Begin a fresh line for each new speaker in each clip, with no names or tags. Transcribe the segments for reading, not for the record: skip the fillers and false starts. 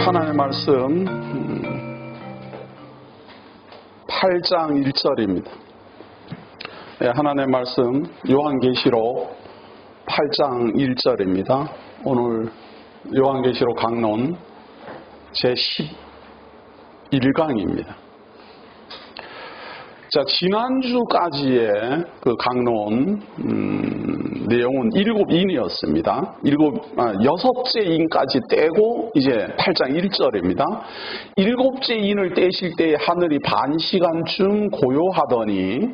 하나님의 말씀 8장 1절입니다. 하나님의 말씀 요한계시록 8장 1절입니다. 오늘 요한계시록 강론 제11강입니다. 자, 지난주까지의 그 강론 내용은 7인이었습니다. 6째 인까지 떼고 이제 8장 1절입니다. 7째 인을 떼실 때에 하늘이 반 시간쯤 고요하더니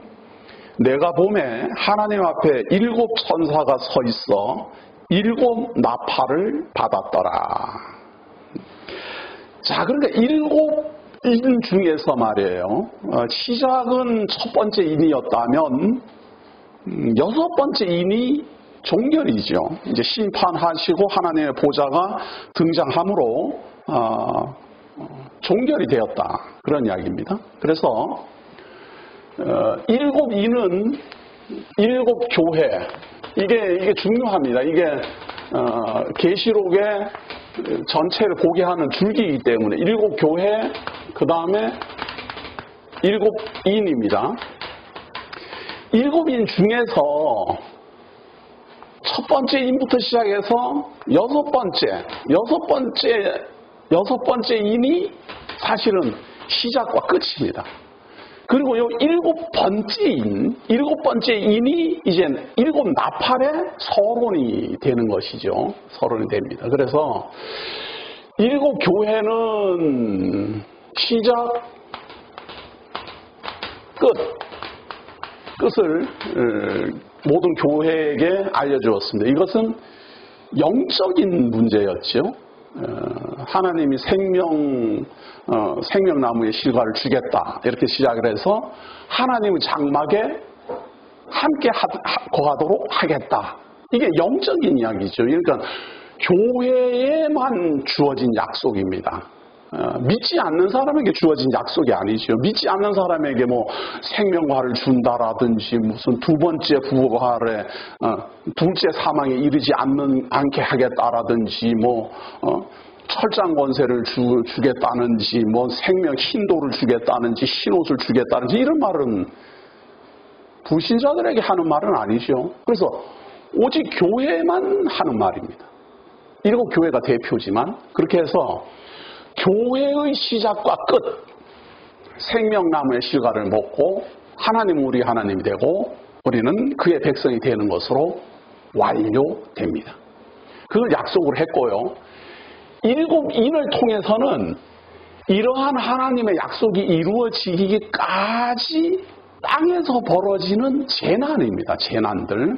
내가 봄에 하나님 앞에 7 천사가 서 있어 7 나팔을 받았더라. 자, 그러니까 7 인 중에서 말이에요. 시작은 첫 번째 인이었다면 6번째 인이 종결이죠. 이제 심판하시고 하나님의 보좌가 등장함으로 종결이 되었다. 그런 이야기입니다. 그래서 7 인은 7 교회, 이게 중요합니다. 이게 계시록의 전체를 보게 하는 줄기이기 때문에 7 교회, 그 다음에 7 인입니다. 7인 중에서 첫 번째 인부터 시작해서 6번째 인이 사실은 시작과 끝입니다. 그리고 이 7번째 인이 이제 7 나팔의 서론이 되는 것이죠. 서론이 됩니다. 그래서 7 교회는 시작, 끝을 모든 교회에게 알려주었습니다. 이것은 영적인 문제였죠. 하나님이 생명나무의 실과를 주겠다. 이렇게 시작을 해서 하나님의 장막에 함께 거하도록 하겠다. 이게 영적인 이야기죠. 그러니까 교회에만 주어진 약속입니다. 믿지 않는 사람에게 주어진 약속이 아니죠. 믿지 않는 사람에게 뭐 생명화를 준다라든지 무슨 두 번째 부활에 둘째 사망에 이르지 않게 하겠다라든지 뭐 철장 권세를 주겠다는지 뭐 생명 흰돌을 주겠다는지 흰옷을 주겠다는지 이런 말은 불신자들에게 하는 말은 아니죠. 그래서 오직 교회만 하는 말입니다. 7 교회가 대표지만 그렇게 해서 교회의 시작과 끝, 생명나무의 실과를 먹고 하나님은 우리 하나님이 되고 우리는 그의 백성이 되는 것으로 완료됩니다. 그걸 약속을 했고요. 7 인을 통해서는 이러한 하나님의 약속이 이루어지기까지 땅에서 벌어지는 재난입니다. 재난들.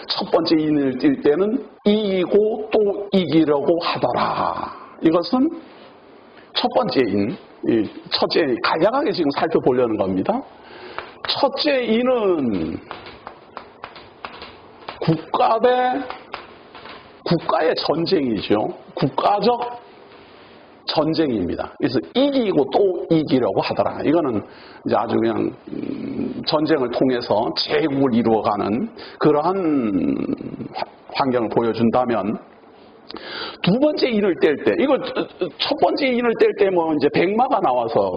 첫 번째 인을 띌 때는 이기고 또 이기려고 하더라. 이것은 첫 번째 인, 첫째 인, 간략하게 지금 살펴보려는 겁니다. 첫째 인은 국가의 전쟁이죠. 국가적 전쟁입니다. 그래서 이기고 또 이기려고 하더라. 이거는 이제 아주 그냥 전쟁을 통해서 제국을 이루어가는 그러한 환경을 보여준다면 두 번째 인을 뗄 때, 이거 첫 번째 인을 뗄 때 뭐 이제 백마가 나와서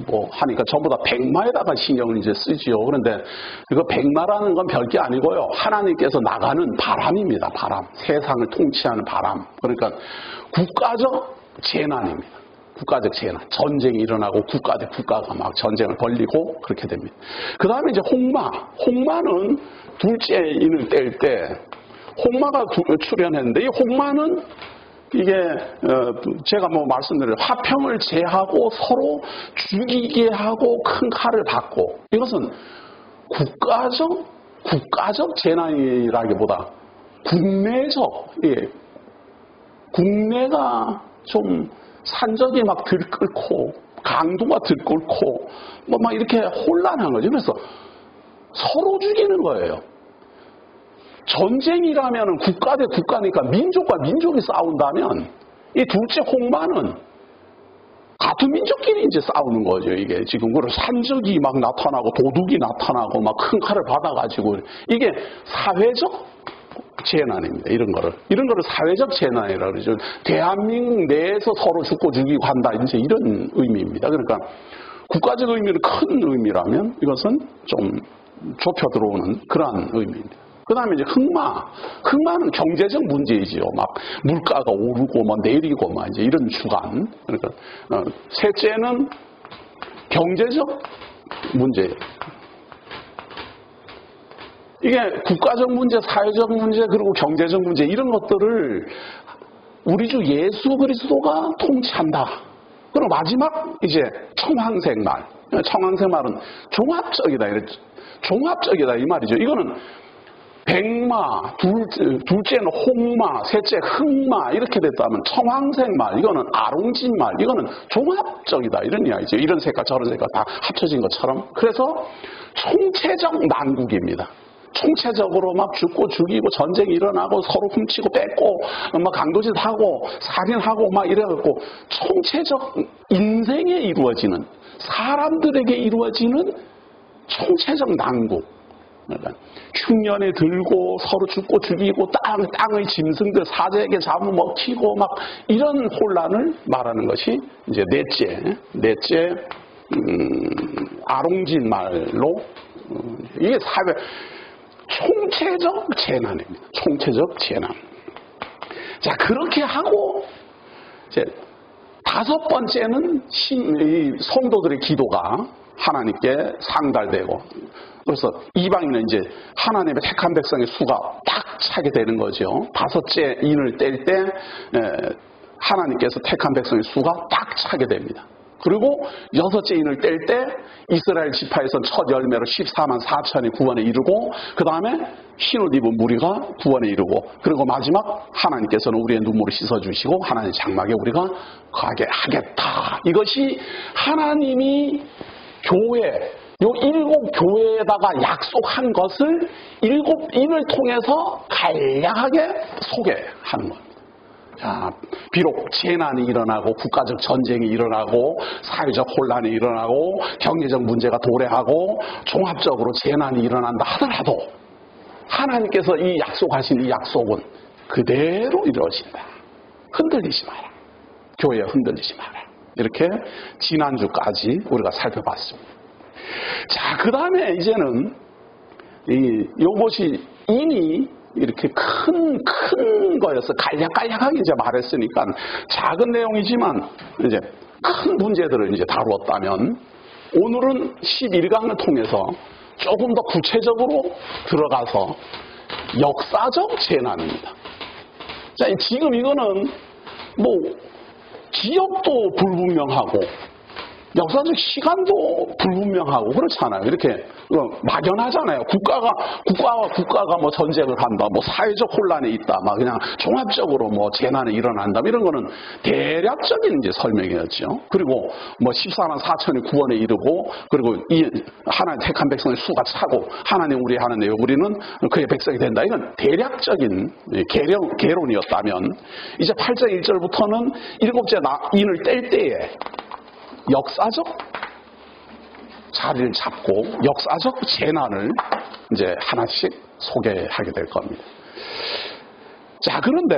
뭐 하니까 전부 다 백마에다가 신경을 이제 쓰지요. 그런데 이거 백마라는 건 별게 아니고요. 하나님께서 나가는 바람입니다. 바람. 세상을 통치하는 바람. 그러니까 국가적 재난입니다. 국가적 재난. 전쟁이 일어나고 국가 대 국가가 막 전쟁을 벌리고 그렇게 됩니다. 그 다음에 이제 홍마. 홍마는 둘째 인을 뗄 때 홍마가 출현했는데 이 홍마는 이게 제가 뭐 말씀드린 화평을 제하고 서로 죽이게 하고 큰 칼을 받고 이것은 국가적 재난이라기보다 국내가 좀 산적이 막 들끓고 강도가 들끓고 뭐 막 이렇게 혼란한 거죠. 그래서 서로 죽이는 거예요. 전쟁이라면 국가 대 국가니까 민족과 민족이 싸운다면 이 둘째 홍마는 같은 민족끼리 이제 싸우는 거죠. 이게 지금 그리고 산적이 막 나타나고 도둑이 나타나고 막 큰 칼을 받아가지고 이게 사회적 재난입니다. 이런 거를 사회적 재난이라고 그러죠. 대한민국 내에서 서로 죽고 죽이고 한다. 이제 이런 의미입니다. 그러니까 국가적 의미는 큰 의미라면 이것은 좀 좁혀 들어오는 그러한 의미입니다. 그 다음에 이제 흑마는 경제적 문제이지요. 막 물가가 오르고 뭐 내리고 막 이제 이런 주간. 그러니까 셋째는 경제적 문제. 이게 국가적 문제, 사회적 문제, 그리고 경제적 문제 이런 것들을 우리 주 예수 그리스도가 통치한다. 그리고 마지막 이제 청황생말. 청황생말은 종합적이다. 종합적이다 이 말이죠. 이거는 백마, 둘째는 홍마, 셋째 흑마 이렇게 됐다면 청황생말, 이거는 아롱진말, 이거는 종합적이다 이런 이야기죠. 이런 색깔 저런 색깔 다 합쳐진 것처럼. 그래서 총체적 난국입니다. 총체적으로 막 죽고 죽이고 전쟁이 일어나고 서로 훔치고 뺏고 막 강도짓하고 살인하고 막 이래갖고 총체적 인생에 이루어지는 사람들에게 이루어지는 총체적 난국. 그러니까 흉년에 들고 서로 죽고 죽이고 땅의 짐승들 사자에게 잡아먹히고 막 이런 혼란을 말하는 것이 이제 넷째 아롱진 말로 이게 사회 총체적 재난입니다. 총체적 재난. 자, 그렇게 하고 이제 다섯 번째는 성도들의 기도가 하나님께 상달되고, 그래서 이방인은 이제 하나님의 택한 백성의 수가 딱 차게 되는 거죠. 다섯째 인을 뗄 때 하나님께서 택한 백성의 수가 딱 차게 됩니다. 그리고 여섯째 인을 뗄 때 이스라엘 지파에서 첫 열매로 14만 4천이 구원에 이르고, 그 다음에 흰옷 입은 무리가 구원에 이르고, 그리고 마지막 하나님께서는 우리의 눈물을 씻어주시고 하나님의 장막에 우리가 거하게 하겠다. 이것이 하나님이 교회, 요 일곱 교회에다가 약속한 것을 일곱 인을 통해서 간략하게 소개하는 겁니다. 자, 비록 재난이 일어나고 국가적 전쟁이 일어나고 사회적 혼란이 일어나고 경제적 문제가 도래하고 종합적으로 재난이 일어난다 하더라도 하나님께서 이 약속하신 이 약속은 그대로 이루어진다. 흔들리지 마라. 교회에 흔들리지 마라. 이렇게 지난주까지 우리가 살펴봤습니다. 자, 그 다음에 이제는 요것이 인이 이렇게 큰 거여서 간략하게 이제 말했으니까 작은 내용이지만 이제 큰 문제들을 이제 다루었다면, 오늘은 11강을 통해서 조금 더 구체적으로 들어가서 역사적 재난입니다. 자, 지금 이거는 뭐 기억도 불분명하고 역사적 시간도 불분명하고 그렇잖아요. 이렇게 막연하잖아요. 국가가 뭐 전쟁을 한다, 뭐 사회적 혼란이 있다, 막 그냥 종합적으로 뭐 재난이 일어난다, 이런 거는 대략적인 이제 설명이었죠. 그리고 뭐 14만 4천이 구원에 이르고, 그리고 이 하나님 택한 백성의 수가 차고 하나님 우리 하나님 우리는 그의 백성이 된다. 이건 대략적인 개론이었다면, 이제 8장 1절부터는 일곱째 인을 뗄 때에 역사적 자리를 잡고 역사적 재난을 이제 하나씩 소개하게 될 겁니다. 자, 그런데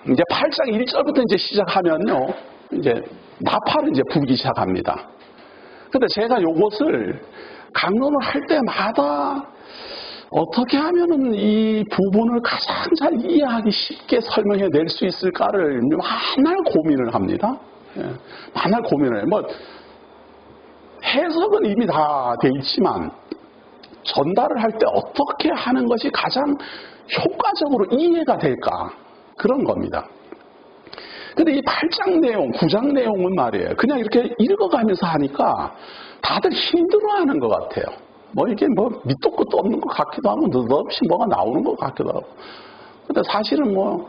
이제 8장 1절부터 이제 시작하면요, 이제 나팔을 이제 불기 시작합니다. 근데 제가 요것을 강론을 할 때마다 어떻게 하면은 이 부분을 가장 잘 이해하기 쉽게 설명해 낼 수 있을까를 맨날 고민을 합니다. 맨날 고민을 해요. 뭐 해석은 이미 다 돼 있지만 전달을 할 때 어떻게 하는 것이 가장 효과적으로 이해가 될까, 그런 겁니다. 근데 이 8장 내용, 9장 내용은 말이에요, 그냥 이렇게 읽어가면서 하니까 다들 힘들어하는 것 같아요. 뭐 이게 뭐 밑도 끝도 없는 것 같기도 하고 느닷없이 뭐가 나오는 것 같기도 하고. 근데 사실은 뭐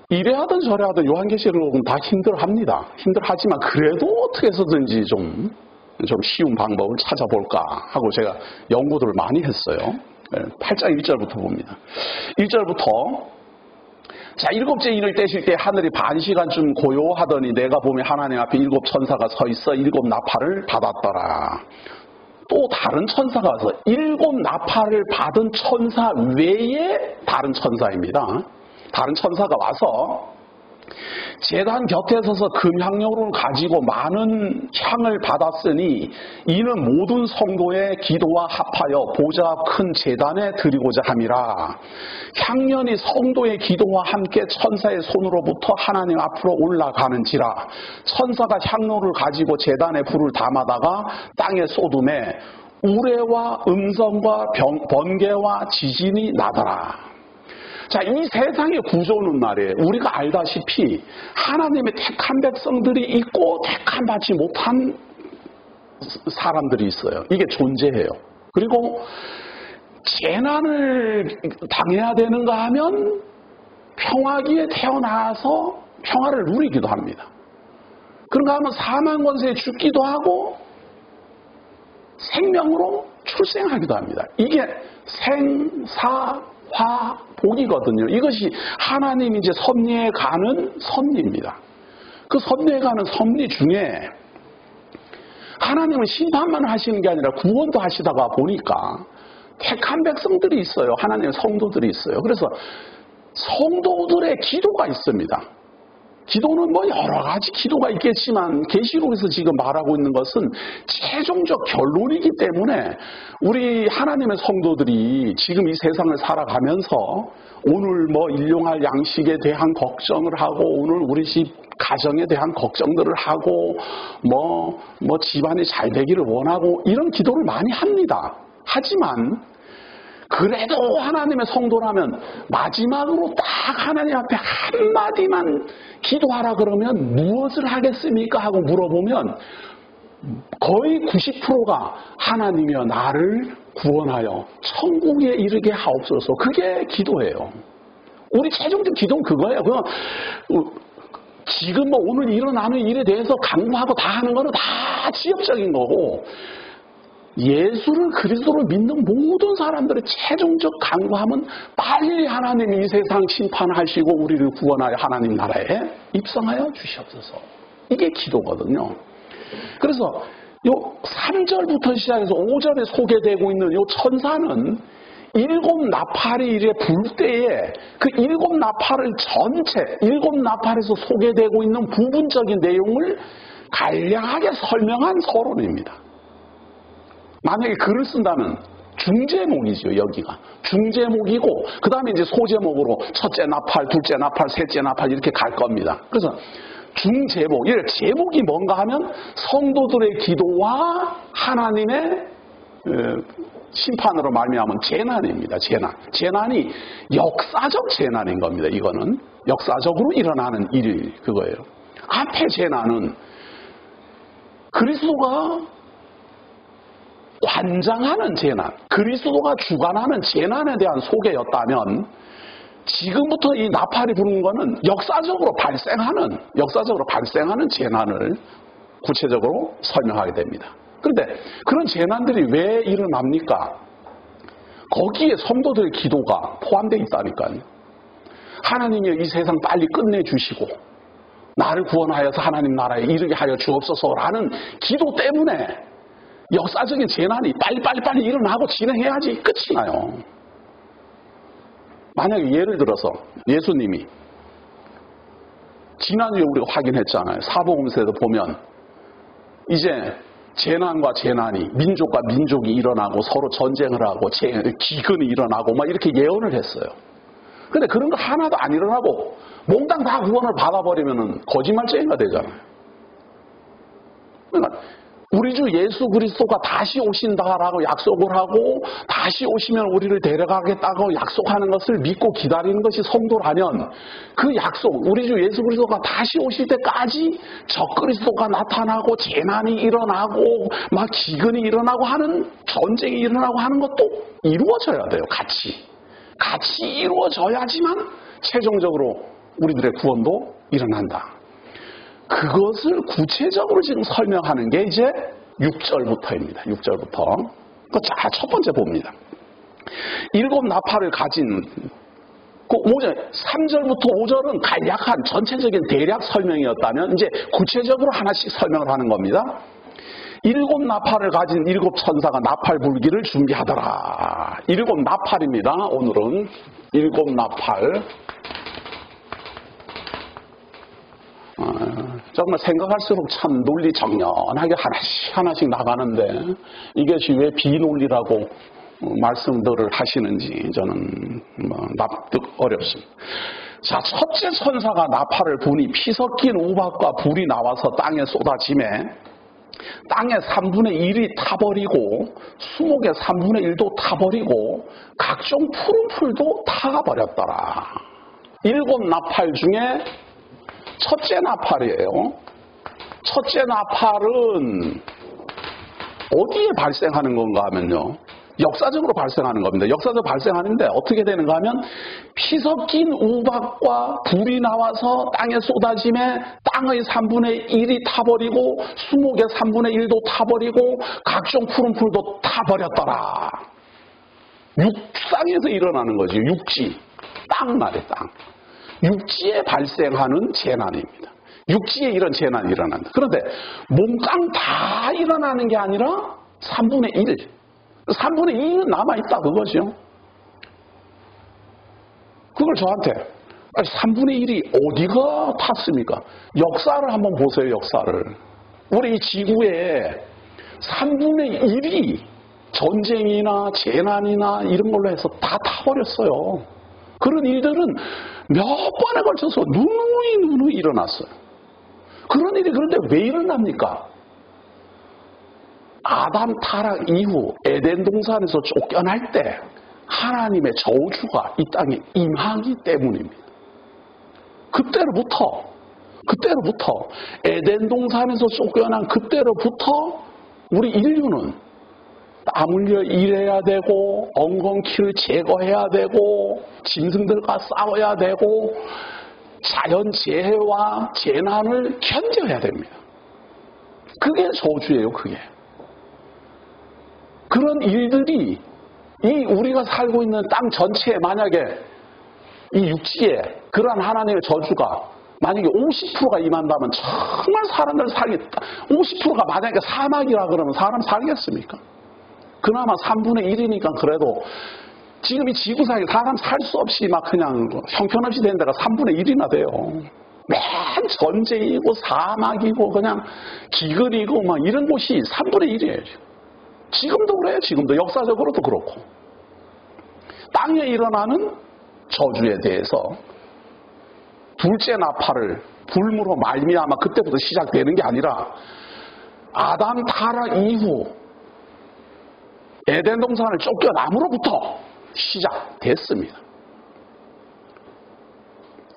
이래 하든 저래 하든 요한계시록은 다 힘들어합니다. 힘들어하지만 그래도 어떻게 해서든지 좀 쉬운 방법을 찾아볼까 하고 제가 연구들을 많이 했어요. 8장 1절부터 봅니다. 1절부터 자, 일곱째 인을 떼실 때 하늘이 반시간쯤 고요하더니 내가 보면 하나님 앞에 일곱 천사가 서 있어 일곱 나팔을 받았더라. 또 다른 천사가 와서 7 나팔을 받은 천사 외에 다른 천사입니다. 다른 천사가 와서 제단 곁에 서서 금향료를 가지고 많은 향을 받았으니 이는 모든 성도의 기도와 합하여 보좌 큰 제단에 드리고자 함이라. 향년이 성도의 기도와 함께 천사의 손으로부터 하나님 앞으로 올라가는지라. 천사가 향로를 가지고 제단에 불을 담아다가 땅에 쏟음에 우레와 음성과 번개와 지진이 나더라. 자, 이 세상의 구조는 말이에요. 우리가 알다시피 하나님의 택한 백성들이 있고 택한 받지 못한 사람들이 있어요. 이게 존재해요. 그리고 재난을 당해야 되는가 하면 평화기에 태어나서 평화를 누리기도 합니다. 그런가 하면 사망 권세에 죽기도 하고 생명으로 출생하기도 합니다. 이게 생사 화복이거든요. 이것이 하나님이 이제 섭리에 가는 섭리입니다. 그 섭리에 가는 섭리 중에 하나님은 심판만 하시는 게 아니라 구원도 하시다가 보니까 택한 백성들이 있어요. 하나님의 성도들이 있어요. 그래서 성도들의 기도가 있습니다. 기도는 뭐 여러 가지 기도가 있겠지만 계시록에서 지금 말하고 있는 것은 최종적 결론이기 때문에 우리 하나님의 성도들이 지금 이 세상을 살아가면서 오늘 뭐 일용할 양식에 대한 걱정을 하고 오늘 우리 집 가정에 대한 걱정들을 하고 뭐 집안이 잘 되기를 원하고 이런 기도를 많이 합니다. 하지만 그래도 하나님의 성도라면 마지막으로 딱 하나님 앞에 한마디만 기도하라 그러면 무엇을 하겠습니까? 하고 물어보면 거의 90%가 하나님이여 나를 구원하여 천국에 이르게 하옵소서. 그게 기도예요. 우리 최종적 기도는 그거예요. 그냥 지금 뭐 오늘 일어나는 일에 대해서 강구하고 다 하는 거는 다 지엽적인 거고 예수를 그리스도로 믿는 모든 사람들의 최종적 간구함은 빨리 하나님이 이 세상 심판하시고 우리를 구원하여 하나님 나라에 입성하여 주시옵소서. 이게 기도거든요. 그래서 요 3절부터 시작해서 5절에 소개되고 있는 요 천사는 7 나팔이 이래 불 때에 그 7 나팔을 전체 7 나팔에서 소개되고 있는 부분적인 내용을 간략하게 설명한 서론입니다. 만약에 글을 쓴다면 중제목이죠. 여기가 중제목이고 그 다음에 이제 소제목으로 첫째 나팔, 둘째 나팔, 셋째 나팔 이렇게 갈 겁니다. 그래서 중제목, 이 제목이 뭔가 하면 성도들의 기도와 하나님의 심판으로 말미암은 재난입니다. 재난이 역사적 재난인 겁니다. 이거는 역사적으로 일어나는 일 그거예요. 앞에 재난은 그리스도가 관장하는 재난, 그리스도가 주관하는 재난에 대한 소개였다면 지금부터 이 나팔이 부는 것은 역사적으로 발생하는 재난을 구체적으로 설명하게 됩니다. 그런데 그런 재난들이 왜 일어납니까? 거기에 성도들의 기도가 포함되어 있다니까요. 하나님이 이 세상 빨리 끝내주시고 나를 구원하여서 하나님 나라에 이르게 하여 주옵소서라는 기도 때문에 역사적인 재난이 빨리 일어나고 진행해야지 끝이 나요. 만약에 예를 들어서 예수님이 지난주에 우리가 확인했잖아요. 사복음서에도 보면 이제 재난과 재난이 민족과 민족이 일어나고 서로 전쟁을 하고 기근이 일어나고 막 이렇게 예언을 했어요. 근데 그런 거 하나도 안 일어나고 몽땅 다 구원을 받아버리면 거짓말쟁이가 되잖아요. 그러니까 우리 주 예수 그리스도가 다시 오신다라고 약속을 하고 다시 오시면 우리를 데려가겠다고 약속하는 것을 믿고 기다리는 것이 성도라면 그 약속, 우리 주 예수 그리스도가 다시 오실 때까지 적그리스도가 나타나고 재난이 일어나고 막 기근이 일어나고 하는 전쟁이 일어나고 하는 것도 이루어져야 돼요. 같이 이루어져야지만 최종적으로 우리들의 구원도 일어난다. 그것을 구체적으로 지금 설명하는 게 이제 6절부터입니다. 6절부터. 자, 첫 번째 봅니다. 7 나팔을 가진 그 3절부터 5절은 간략한 전체적인 대략 설명이었다면 이제 구체적으로 하나씩 설명을 하는 겁니다. 일곱 나팔을 가진 일곱 천사가 나팔 불기를 준비하더라. 일곱 나팔입니다. 오늘은 일곱 나팔. 정말 생각할수록 참 논리 정연하게 하나씩 나가는데 이것이 왜 비논리라고 말씀들을 하시는지 저는 납득 어렵습니다. 자, 첫째 천사가 나팔을 부니 피 섞인 우박과 불이 나와서 땅에 쏟아지매 땅의 3분의 1이 타버리고 수목의 3분의 1도 타버리고 각종 푸른 풀도 타버렸더라. 일곱 나팔 중에 첫째 나팔이에요. 첫째 나팔은 어디에 발생하는 건가 하면요. 역사적으로 발생하는 겁니다. 역사적으로 발생하는데 어떻게 되는가 하면 피 섞인 우박과 불이 나와서 땅에 쏟아짐에 땅의 3분의 1이 타버리고 수목의 3분의 1도 타버리고 각종 푸른 풀도 타버렸더라. 육상에서 일어나는 거죠. 육지. 땅 말이에요. 땅. 육지에 발생하는 재난입니다. 육지에 이런 재난이 일어난다. 그런데 몸깡 다 일어나는 게 아니라 3분의 1. 3분의 2는 남아있다 그거죠. 그걸 저한테 3분의 1이 어디가 탔습니까? 역사를 한번 보세요. 역사를. 우리 이 지구에 3분의 1이 전쟁이나 재난이나 이런 걸로 해서 다 타버렸어요. 그런 일들은 몇 번에 걸쳐서 누누이 일어났어요. 그런 일이 그런데 왜 일어납니까? 아담 타락 이후 에덴 동산에서 쫓겨날 때 하나님의 저주가 이 땅에 임하기 때문입니다. 그때로부터 에덴 동산에서 쫓겨난 그때로부터 우리 인류는 땀 흘려 일해야 되고 엉겅퀴를 제거해야 되고 짐승들과 싸워야 되고 자연재해와 재난을 견뎌야 됩니다. 그게 저주예요. 그게. 그런 일들이 이 우리가 살고 있는 땅 전체에 만약에 이 육지에 그러한 하나님의 저주가 만약에 50%가 임한다면 정말 사람들 살겠다. 50%가 만약에 사막이라 그러면 사람 살겠습니까? 그나마 3분의 1이니까 그래도 지금 이 지구상에 사람 살 수 없이 막 그냥 형편없이 된 데가 3분의 1이나 돼요. 맨 전쟁이고 사막이고 그냥 기근이고 막 이런 곳이 3분의 1이에요. 지금도 그래요. 지금도 역사적으로도 그렇고. 땅에 일어나는 저주에 대해서 둘째 나팔을 불무로 말미암아 그때부터 시작되는 게 아니라 아담 타락 이후 에덴 동산을 쫓겨남으로부터 시작됐습니다.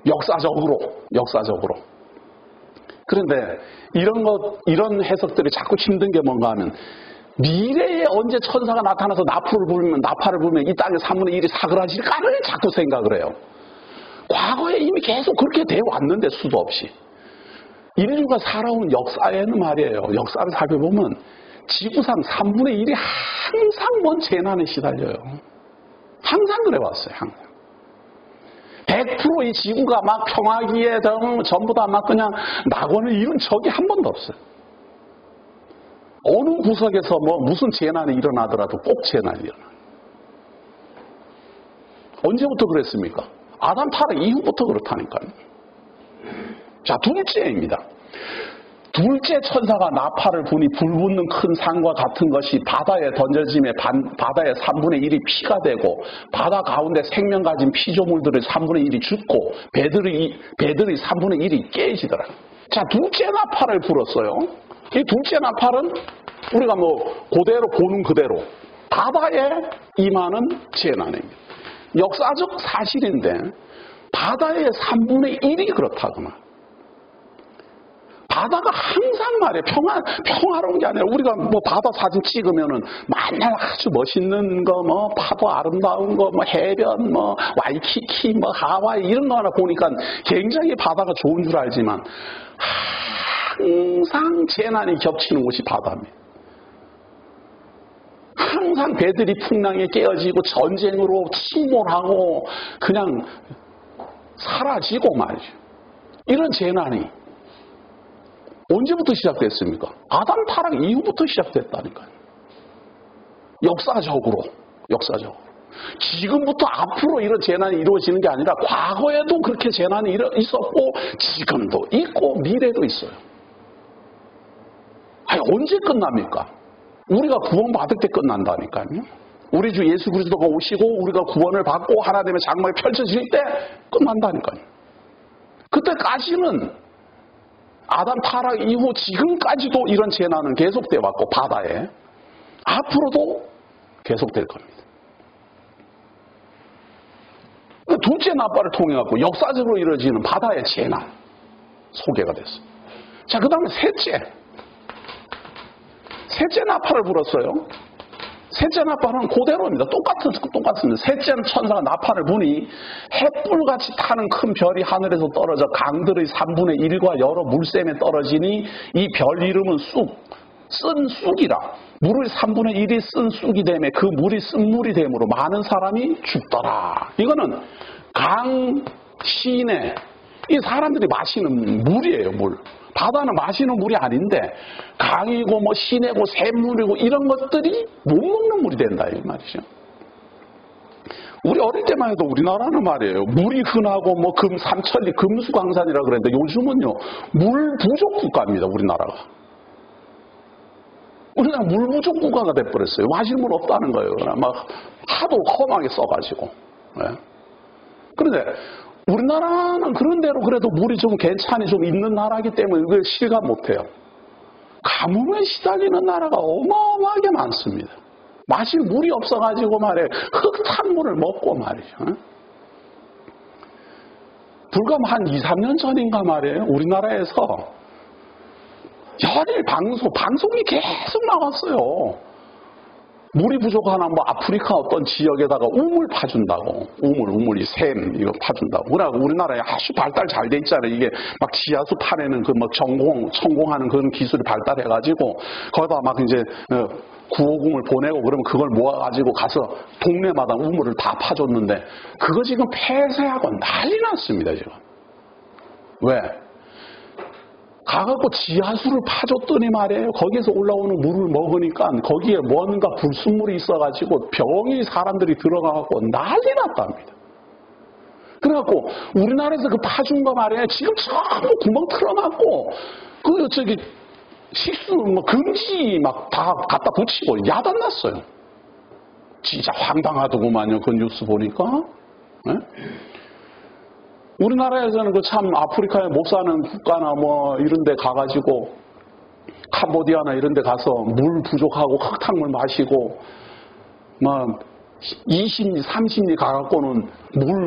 역사적으로. 그런데 이런 해석들이 자꾸 힘든 게 뭔가 하면 미래에 언제 천사가 나타나서 나팔을 불면 이 땅의 3분의 1이 사그라질까를 자꾸 생각을 해요. 과거에 이미 계속 그렇게 되어 왔는데 수도 없이. 인류가 살아온 역사에는 말이에요. 역사를 살펴보면 지구상 3분의 1이 항상 뭔 재난에 시달려요. 항상 그래왔어요. 항상. 100% 이 지구가 막 평화기에 전부 다 막 그냥 낙원을 이룬 적이 한 번도 없어요. 어느 구석에서 무슨 재난이 일어나더라도 꼭 재난이 일어나요. 언제부터 그랬습니까? 아담 타락 이후부터 그렇다니까요. 자, 둘째입니다. 둘째 천사가 나팔을 부니 불붙는 큰 산과 같은 것이 바다에 던져짐에 바다의 3분의 1이 피가 되고 바다 가운데 생명 가진 피조물들의 3분의 1이 죽고 배들의 3분의 1이 깨지더라. 자, 둘째 나팔을 불었어요. 이 둘째 나팔은 우리가 그대로 보는 그대로 바다에 임하는 재난입니다. 역사적 사실인데 바다의 3분의 1이 그렇다구나. 바다가 항상 말이에요. 평화로운 게 아니라 우리가 바다 사진 찍으면은 만날 아주 멋있는 거, 파도 아름다운 거, 해변, 와이키키, 하와이 이런 거 하나 보니까 굉장히 바다가 좋은 줄 알지만 항상 재난이 겹치는 곳이 바다입니다. 항상 배들이 풍랑에 깨어지고 전쟁으로 침몰하고 그냥 사라지고 말이죠. 이런 재난이 언제부터 시작됐습니까? 아담 타락 이후부터 시작됐다니까요. 역사적으로. 지금부터 앞으로 이런 재난이 이루어지는 게 아니라 과거에도 그렇게 재난이 있었고 지금도 있고 미래도 있어요. 아니, 언제 끝납니까? 우리가 구원받을 때 끝난다니까요. 우리 주 예수 그리스도가 오시고 우리가 구원을 받고 하나님의 장막이 펼쳐질 때 끝난다니까요. 그때까지는 아담 타락 이후 지금까지도 이런 재난은 계속돼 왔고 바다에 앞으로도 계속될 겁니다. 둘째 나팔을 통해 갖고 역사적으로 이루어지는 바다의 재난 소개가 됐어요. 자, 그 다음에 셋째 나팔을 불었어요. 셋째 나팔은 그대로입니다. 똑같습니다. 셋째 천사가 나팔을 부니 햇불같이 타는 큰 별이 하늘에서 떨어져 강들의 3분의 1과 여러 물샘에 떨어지니 이 별 이름은 쓴 쑥이라. 물의 3분의 1이 쓴 쑥이 되매 그 물이 쓴물이 되므로 많은 사람이 죽더라. 이거는 강, 시내, 이 사람들이 마시는 물이에요, 물. 바다는 마시는 물이 아닌데 강이고 뭐 시내고 샘물이고 이런 것들이 못 먹는 물이 된다 이 말이죠. 우리 어릴 때만 해도 우리나라는 말이에요. 물이 흔하고 뭐 삼천리 금수강산이라 그랬는데 요즘은요 물 부족 국가입니다. 우리나라가. 우리나라 물 부족 국가가 돼버렸어요. 마실 물 없다는 거예요. 막 하도 험하게 써가지고. 네. 그런데 우리나라는 그런 대로 그래도 물이 좀 괜찮이 좀 있는 나라이기 때문에 이걸 실감 못해요. 가뭄에 시달리는 나라가 어마어마하게 많습니다. 마실 물이 없어가지고 말이에요. 흙탕물을 먹고 말이죠. 불과 한 2, 3년 전인가 말이에요. 우리나라에서 연일 방송이 계속 나왔어요. 물이 부족하나 뭐 아프리카 어떤 지역에다가 우물 파준다고. 우물이 샘 이거 파준다고. 우리나라에 아주 발달 잘 돼 있잖아요. 이게 막 지하수 파내는 그 막 천공하는 그런 기술이 발달해가지고 거기다 막 이제 구호공을 보내고 그러면 그걸 모아가지고 가서 동네마다 우물을 다 파줬는데 그거 지금 폐쇄하고 난리 났습니다 지금. 왜? 가갖고 지하수를 파줬더니 말이에요. 거기에서 올라오는 물을 먹으니까 거기에 뭔가 불순물이 있어가지고 병이 사람들이 들어가갖고 난리 났답니다. 그래갖고 우리나라에서 그 파준 거 말이에요. 지금 전부 구멍 틀어놨고 식수 뭐 금지 막 다 갖다 붙이고 야단났어요. 진짜 황당하더구만요. 그 뉴스 보니까. 네? 우리나라에서는 그 참 아프리카에 못 사는 국가나 뭐 이런 데 가가지고 캄보디아나 이런 데 가서 물 부족하고 흙탕물 마시고 뭐 20리, 30리 가갖고는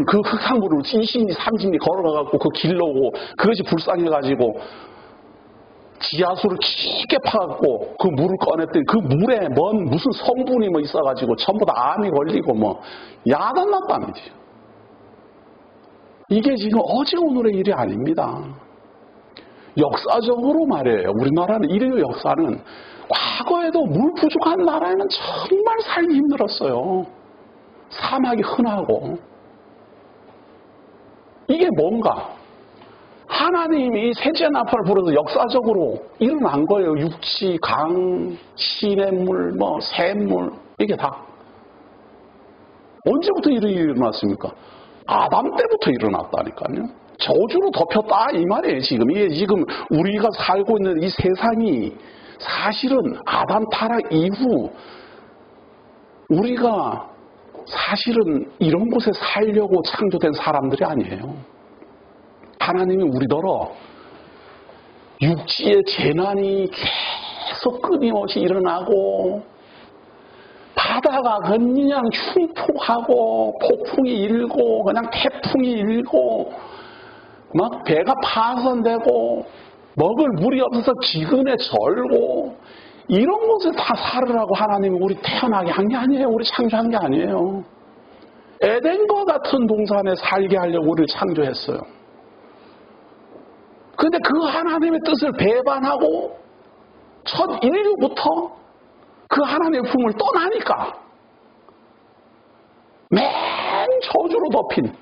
그 흙탕물을 20리, 30리 걸어가갖고 그 길러고 그것이 불쌍해가지고 지하수를 깊게 파갖고 그 물을 꺼냈더니 그 물에 무슨 성분이 뭐 있어가지고 전부 다 암이 걸리고 뭐 야단났답니다. 이게 지금 어제 오늘의 일이 아닙니다. 역사적으로 말이에요. 우리나라는 인류 역사는 과거에도 물 부족한 나라에는 정말 살기 힘들었어요. 사막이 흔하고. 이게 뭔가 하나님이 셋째 나팔을 불어서 역사적으로 일어난 거예요. 육지, 강, 시냇물, 뭐 샘물 이게 다. 언제부터 이런 일이 일어났습니까? 아담 때부터 일어났다니까요. 저주로 덮였다 이 말이에요. 이게 지금 우리가 살고 있는 이 세상이 사실은 아담 타락 이후 우리가 사실은 이런 곳에 살려고 창조된 사람들이 아니에요. 하나님이 우리더러 육지의 재난이 계속 끊임없이 일어나고 바다가 그냥 흉폭하고 폭풍이 일고 그냥 태풍이 일고 막 배가 파손되고 먹을 물이 없어서 기근에 절고 이런 곳에 다 살으라고 하나님이 우리 태어나게 한 게 아니에요. 우리 창조한 게 아니에요. 에덴과 같은 동산에 살게 하려고 우리를 창조했어요. 그런데 그 하나님의 뜻을 배반하고 첫 인류부터 그 하나님의 품을 떠나니까 맨 저주로 덮인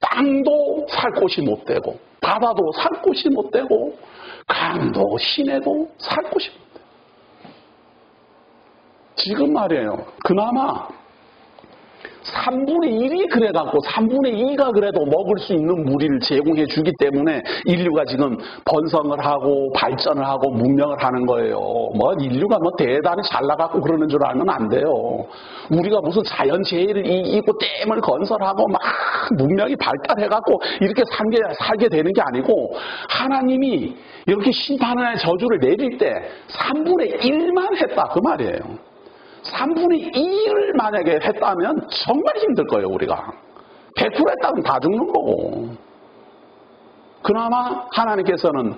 땅도 살 곳이 못 되고 바다도 살 곳이 못 되고 땅도 시내도 살 곳이 없는데. 지금 말이에요. 그나마 3분의 1이 그래갖고 3분의 2가 그래도 먹을 수 있는 무리를 제공해 주기 때문에 인류가 지금 번성을 하고 발전을 하고 문명을 하는 거예요. 뭐 인류가 뭐 대단히 잘 나가고 그러는 줄 알면 안 돼요. 우리가 무슨 자연재해를 이기고 댐을 건설하고 막 문명이 발달해갖고 이렇게 살게 되는 게 아니고 하나님이 이렇게 심판의 저주를 내릴 때 3분의 1만 했다 그 말이에요. 3분의 2를 만약에 했다면 정말 힘들 거예요, 우리가. 100% 했다면 다 죽는 거고. 그나마 하나님께서는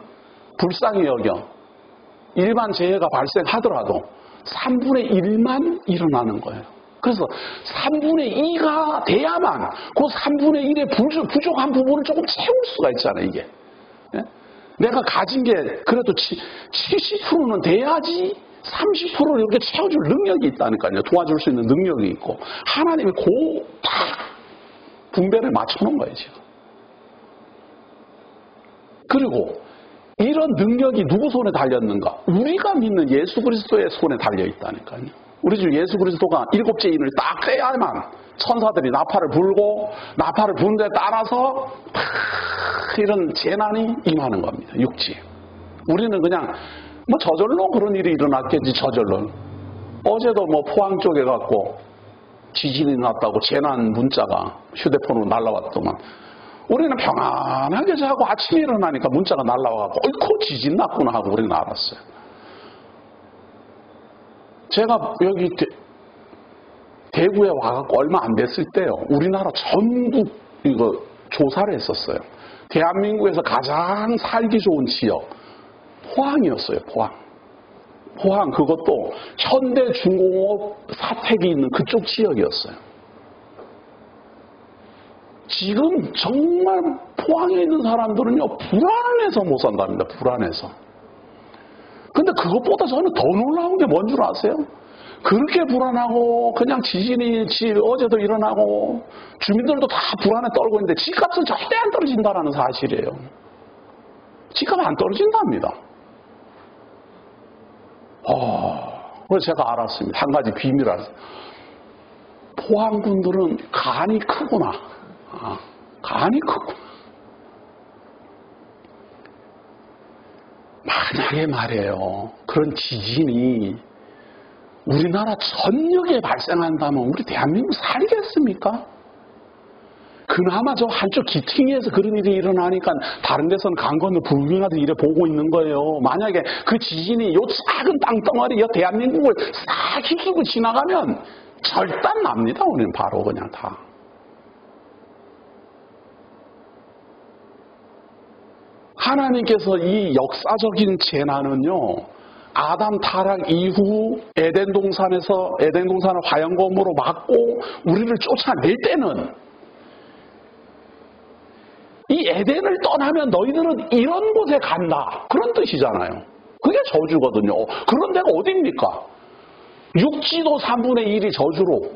불쌍히 여겨 일반 재해가 발생하더라도 3분의 1만 일어나는 거예요. 그래서 3분의 2가 돼야만 그 3분의 1의 부족한 부분을 조금 채울 수가 있잖아요, 이게. 예? 내가 가진 게 그래도 70%는 돼야지 30%를 이렇게 채워줄 능력이 있다니까요. 도와줄 수 있는 능력이 있고. 하나님이 딱 분배를 맞춰놓은 거예요, 지금. 그리고 이런 능력이 누구 손에 달렸는가? 우리가 믿는 예수 그리스도의 손에 달려있다니까요. 우리 주 예수 그리스도가 7째 인을 딱 떼야만 천사들이 나팔을 불고 나팔을 부는 데 따라서 이런 재난이 임하는 겁니다. 육지에. 우리는 그냥 뭐 저절로 그런 일이 일어났겠지, 저절로. 어제도 뭐 포항 쪽에 갖고 지진이 났다고 재난 문자가 휴대폰으로 날라왔더만 우리는 평안하게 자고 아침에 일어나니까 문자가 날라와갖고 어이쿠 지진 났구나 하고 우리는 알았어요. 제가 여기 대구에 와갖고 얼마 안 됐을 때요, 우리나라 전국 이거 조사를 했었어요. 대한민국에서 가장 살기 좋은 지역 포항이었어요. 포항 그것도 현대중공업 사택이 있는 그쪽 지역이었어요. 지금 정말 포항에 있는 사람들은요 불안해서 못 산답니다. 불안해서. 근데 그것보다 저는 더 놀라운 게 뭔 줄 아세요? 그렇게 불안하고 그냥 지진이 어제도 일어나고 주민들도 다 불안에 떨고 있는데 집값은 절대 안 떨어진다는 사실이에요. 집값 안 떨어진답니다. 그래서 제가 알았습니다. 한 가지 비밀을 알았어요. 포항군들은 간이 크구나. 간이 크구나. 만약에 말이에요, 그런 지진이 우리나라 전역에 발생한다면 우리 대한민국 살겠습니까? 그나마 저 한쪽 기퉁이에서 그런 일이 일어나니까 다른 데서는 강 건너 불경하듯 이래 보고 있는 거예요. 만약에 그 지진이 요 작은 땅덩어리 요 대한민국을 싹 휩쓸고 지나가면 절단 납니다. 우리는 바로 그냥 다. 하나님께서 이 역사적인 재난은요, 아담 타락 이후 에덴 동산을 화영검으로 막고 우리를 쫓아낼 때는 이 에덴을 떠나면 너희들은 이런 곳에 간다. 그런 뜻이잖아요. 그게 저주거든요. 그런 데가 어디입니까? 육지도 3분의 1이 저주로,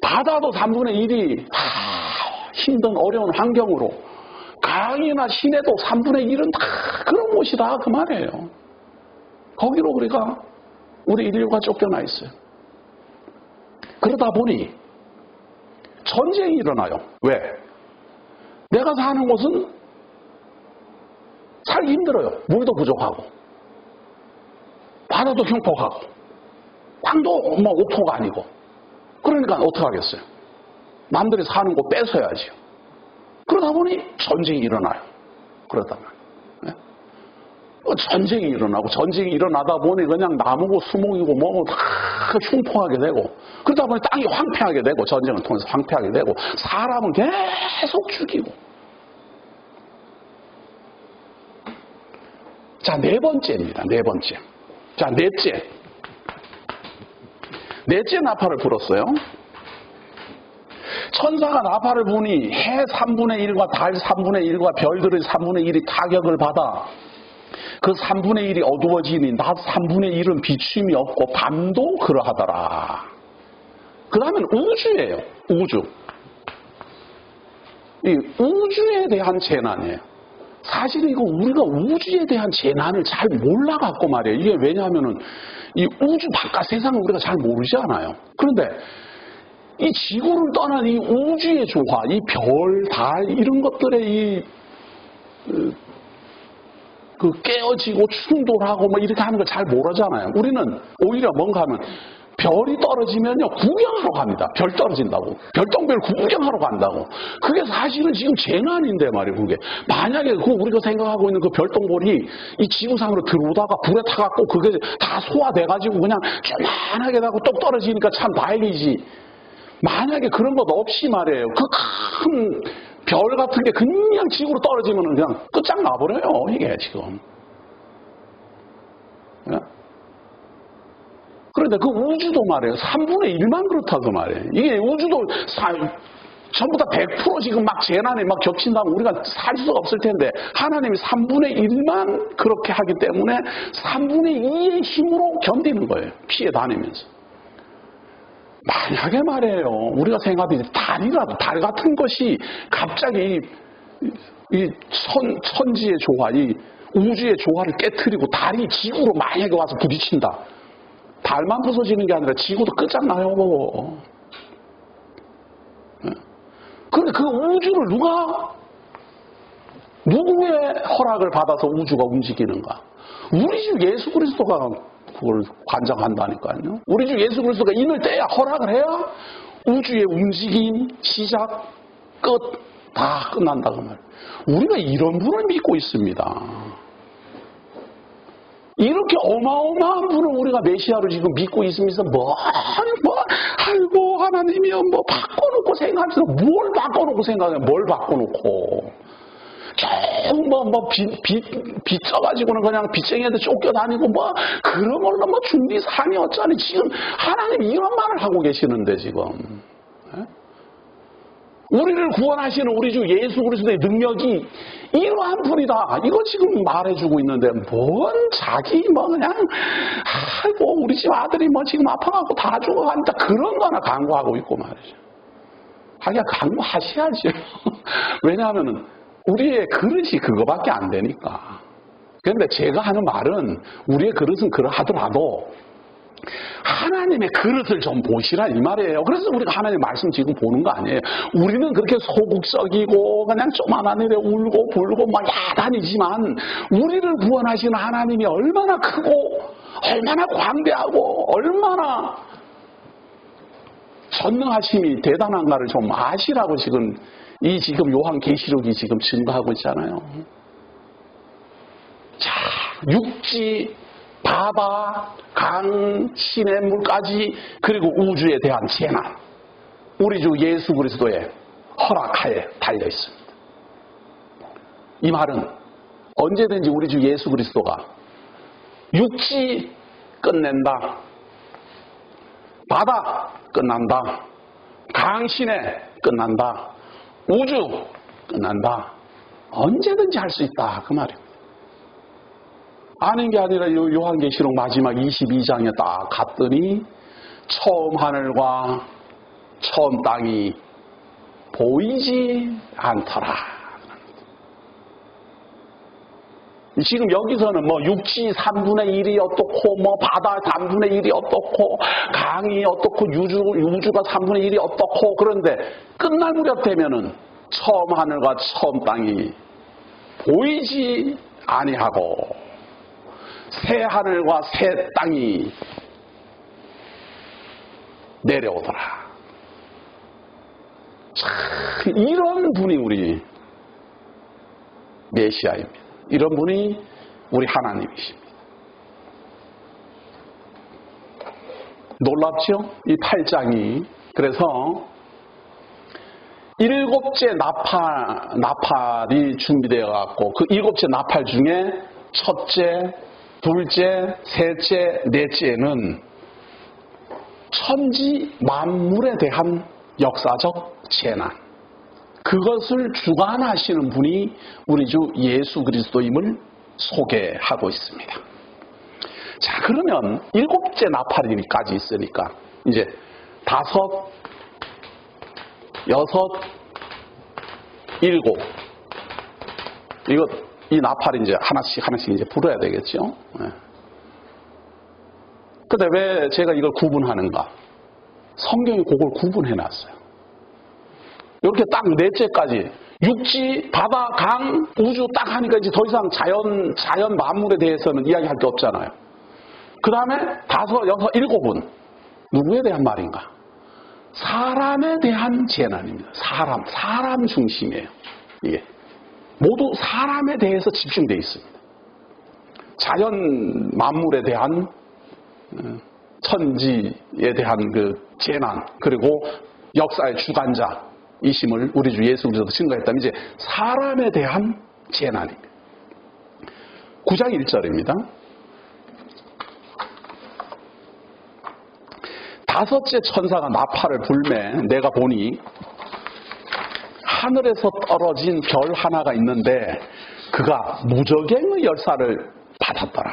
바다도 3분의 1이 힘든 어려운 환경으로, 강이나 시내도 3분의 1은 다 그런 곳이다 그 말이에요. 거기로 우리 인류가 쫓겨나 있어요. 그러다 보니 전쟁이 일어나요. 왜? 내가 사는 곳은 살기 힘들어요. 물도 부족하고 바다도 흉폭하고 땅도 뭐 옥토가 아니고. 그러니까 어떻게 하겠어요? 남들이 사는 곳 뺏어야지요. 그러다 보니 전쟁이 일어나요. 그러다가 전쟁이 일어나고, 전쟁이 일어나다 보니 그냥 나무고 수목이고 뭐고 다 흉폭하게 되고, 그러다 보니 땅이 황폐하게 되고, 전쟁을 통해서 황폐하게 되고, 사람은 계속 죽이고. 자, 네 번째입니다. 네 번째. 자, 넷째 나팔을 불었어요. 천사가 나팔을 부니 해 3분의 1과 달 3분의 1과 별들의 3분의 1이 타격을 받아 그 3분의 1이 어두워지니 낮 3분의 1은 비춤이 없고 밤도 그러하더라. 그 다음엔 우주예요. 우주. 이 우주에 대한 재난이에요. 사실은 이거 우리가 우주에 대한 재난을 잘 몰라갖고 말이에요. 이게 왜냐하면은 이 우주 바깥 세상을 우리가 잘 모르지 않아요. 그런데 이 지구를 떠난 이 우주의 조화, 이 별, 달 이런 것들의 그 깨어지고 충돌하고 뭐 이렇게 하는 걸 잘 모르잖아요. 우리는 오히려 뭔가 하면 별이 떨어지면요 구경하러 갑니다. 별 떨어진다고. 별똥별 구경하러 간다고. 그게 사실은 지금 재난인데 말이에요. 그게 만약에 우리가 생각하고 있는 그 별똥별이 이 지구상으로 들어오다가 불에 타갖고 그게 다 소화돼가지고 그냥 조만하게 뚝 떨어지니까 참 다행이지. 만약에 그런 것 없이 말이에요. 그 큰 별 같은 게 그냥 지구로 떨어지면 그냥 끝장나버려요. 이게 지금. 그런데 그 우주도 말이에요. 3분의 1만 그렇다고 말이에요. 이게 우주도 전부 다 100% 지금 막 재난에 막 겹친다면 우리가 살 수가 없을 텐데 하나님이 3분의 1만 그렇게 하기 때문에 3분의 2의 힘으로 견디는 거예요. 피해 다니면서. 만약에 말이에요. 우리가 생각하듯이 달이라도 달 같은 것이 갑자기 이 천지의 조화, 이 우주의 조화를 깨트리고 달이 지구로 만약에 와서 부딪힌다. 달만 부서지는 게 아니라 지구도 끝장나요. 그런데 그 우주를 누구의 허락을 받아서 우주가 움직이는가? 우리 주 예수 그리스도가 그걸 관장한다니까요. 우리 주 예수 그리스도가 인을 떼야 허락을 해야 우주의 움직임, 시작, 끝 다 끝난다고 말이에요. 우리가 이런 분을 믿고 있습니다. 이렇게 어마어마한 분을 우리가 메시아로 지금 믿고 있으면서 아이고 하나님이요 바꿔놓고 생각하면서 뭘 바꿔놓고 생각해? 뭘 바꿔놓고? 빚 써가지고는 그냥 빚쟁이한테 쫓겨다니고 그런 걸로 준비 상이 어쩌니 지금 하나님이 이런 말을 하고 계시는데 지금. 우리를 구원하시는 우리 주 예수 그리스도의 능력이 이러한 분이다. 이거 지금 말해주고 있는데 뭔 자기 그냥 아이고 우리 집 아들이 지금 아파갖고 다 죽어간다 그런 거 하나 강구하고 있고 말이죠. 하기야 강구하셔야죠. 왜냐하면은 우리의 그릇이 그거밖에 안 되니까. 그런데 제가 하는 말은 우리의 그릇은 그러하더라도 하나님의 그릇을 좀 보시라 이 말이에요. 그래서 우리가 하나님의 말씀 지금 보는 거 아니에요. 우리는 그렇게 소극적이고 그냥 조만한 일에 울고 불고 야단이지만 우리를 구원하시는 하나님이 얼마나 크고 얼마나 광대하고 얼마나 전능하심이 대단한가를 좀 아시라고 지금 요한계시록이 지금 증거하고 있잖아요. 자, 육지, 바다, 강, 시냇물까지 그리고 우주에 대한 재난 우리 주 예수 그리스도의 허락하에 달려 있습니다. 이 말은 언제든지 우리 주 예수 그리스도가 육지 끝낸다, 바다 끝난다, 강, 시내 끝난다, 우주 끝난다. 언제든지 할 수 있다. 그 말입니다. 아는 게 아니라 요한계시록 마지막 22장에 딱 갔더니 처음 하늘과 처음 땅이 보이지 않더라. 지금 여기서는 육지 3분의 1이 어떻고 바다 3분의 1이 어떻고 강이 어떻고 우주가 3분의 1이 어떻고 그런데 끝날 무렵 되면은 처음 하늘과 처음 땅이 보이지 아니하고 새 하늘과 새 땅이 내려오더라. 참, 이런 분이 우리 메시아입니다. 이런 분이 우리 하나님이십니다. 놀랍죠? 이 8장이. 그래서 일곱째 나팔이 준비되어 갖고 그 일곱째 나팔 중에 첫째, 둘째, 셋째, 넷째는 천지 만물에 대한 역사적 재난. 그것을 주관하시는 분이 우리 주 예수 그리스도임을 소개하고 있습니다. 자, 그러면 일곱째 나팔이까지 있으니까 이제 다섯, 여섯, 일곱. 이거 이 나팔이 이제 하나씩 이제 불어야 되겠죠. 예. 근데 왜 제가 이걸 구분하는가? 성경이 그걸 구분해 놨어요. 이렇게 딱 넷째까지 육지, 바다, 강, 우주 딱 하니까 이제 더 이상 자연 만물에 대해서는 이야기할 게 없잖아요. 그 다음에 5, 6, 7은 누구에 대한 말인가? 사람에 대한 재난입니다. 사람 중심이에요. 이게 모두 사람에 대해서 집중되어 있습니다. 자연 만물에 대한 천지에 대한 그 재난, 그리고 역사의 주관자이심을 우리 주 예수 그리스도가 증거했다면 이제 사람에 대한 재난입니다. 9장 1절입니다. 5째 천사가 나팔을 불매 내가 보니 하늘에서 떨어진 별 하나가 있는데 그가 무저갱의 열쇠를 받았더라.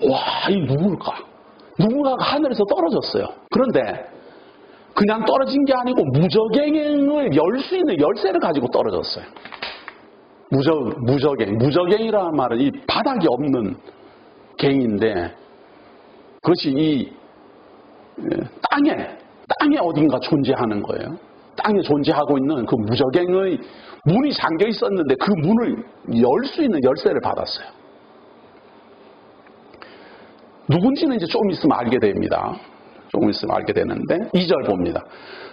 와, 이 누굴까? 누군가가 하늘에서 떨어졌어요. 그런데 그냥 떨어진 게 아니고 무저갱을 열 수 있는 열쇠를 가지고 떨어졌어요. 무저갱이라는 말은 이 바닥이 없는 갱인데 그것이 이 땅에 어딘가 존재하는 거예요. 땅에 존재하고 있는 그 무저갱의 문이 잠겨 있었는데 그 문을 열 수 있는 열쇠를 받았어요. 누군지는 이제 조금 있으면 알게 됩니다. 조금 있으면 알게 되는데 2절 봅니다.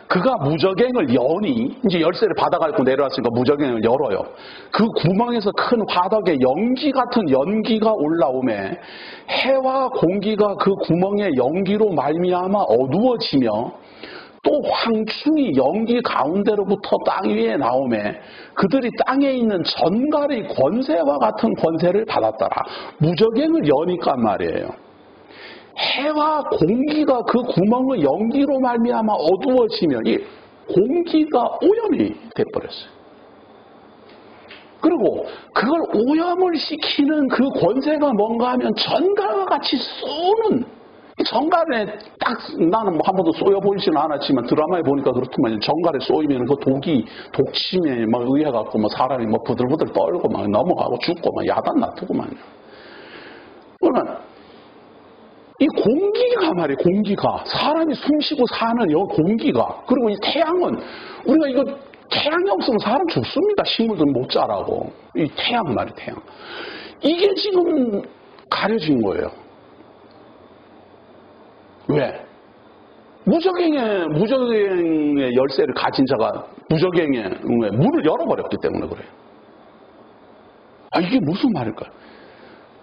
그가 무저갱을 여니 이제 열쇠를 받아가지고 내려왔으니까 무저갱을 열어요. 그 구멍에서 큰 화덕에 연기 같은 연기가 올라오매 해와 공기가 그 구멍의 연기로 말미암아 어두워지며 또 황충이 연기 가운데로부터 땅 위에 나오매 그들이 땅에 있는 전갈의 권세와 같은 권세를 받았더라. 무저갱을 여니까 말이에요. 해와 공기가 그 구멍의 연기로 말미암아 어두워지며 이 공기가 오염이 돼버렸어요. 그리고 그걸 오염을 시키는 그 권세가 뭔가 하면 전갈과 같이 쏘는 전갈에 딱 나는 뭐 한 번도 쏘여보이지는 않았지만 드라마에 보니까 그렇더만 전갈에 쏘이면 그 독침에 막 의해갖고 뭐 사람이 뭐 부들부들 떨고 막 넘어가고 죽고 막 야단 놔두고만요. 그러면 이 공기가 말이에요. 공기가 사람이 숨쉬고 사는 이 공기가 그리고 이 태양은 우리가 이거 태양이 없으면 사람 죽습니다. 식물들 못 자라고 이 태양 말이에요. 태양 이게 지금 가려진 거예요. 왜? 무저갱의 열쇠를 가진 자가 무저갱의 문을 열어버렸기 때문에 그래요. 아 이게 무슨 말일까요?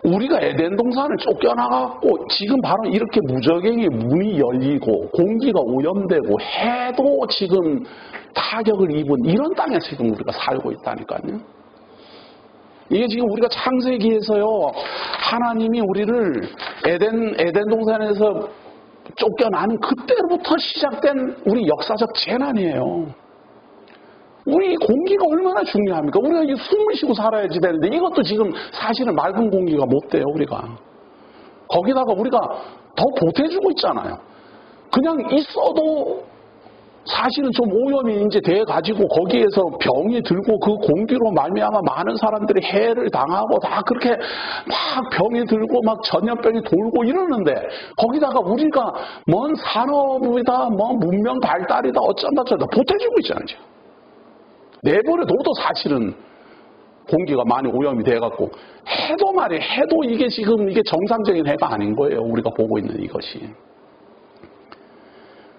우리가 에덴 동산을 쫓겨나갖고 지금 바로 이렇게 무저갱의 문이 열리고 공기가 오염되고 해도 지금 타격을 입은 이런 땅에 지금 우리가 살고 있다니까요. 이게 지금 우리가 창세기에서요 하나님이 우리를 에덴 동산에서 쫓겨나는 그때부터 시작된 우리 역사적 재난이에요. 우리 공기가 얼마나 중요합니까? 우리가 이게 숨을 쉬고 살아야지 되는데 이것도 지금 사실은 맑은 공기가 못 돼요, 우리가. 거기다가 우리가 더 보태주고 있잖아요. 그냥 있어도 사실은 좀 오염이 이제 돼가지고 거기에서 병이 들고 그 공기로 말미암아 많은 사람들이 해를 당하고 다 그렇게 막 병이 들고 막 전염병이 돌고 이러는데 거기다가 우리가 뭔 산업이다, 뭐 문명 발달이다, 어쩐다 보태주고 있잖아요. 내버려둬도 사실은 공기가 많이 오염이 돼갖고 해도 말이에요. 해도 이게 지금 이게 정상적인 해가 아닌 거예요. 우리가 보고 있는 이것이.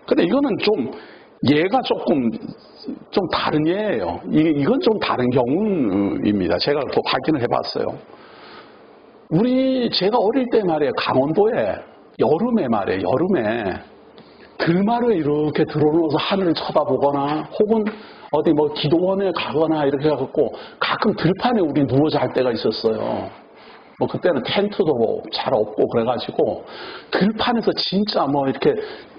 근데 이거는 좀 얘가 조금 좀 다른 예예요. 이건 좀 다른 경우입니다. 제가 또 확인을 해봤어요. 제가 어릴 때 말이에요. 강원도에 여름에 말이에요. 여름에 들마루에 이렇게 들어놓아서 하늘을 쳐다보거나 혹은 어디 뭐 기도원에 가거나 이렇게 해갖고 가끔 들판에 우리 누워 잘 때가 있었어요. 뭐 그때는 텐트도 잘 없고 그래가지고 들판에서 진짜 뭐 이렇게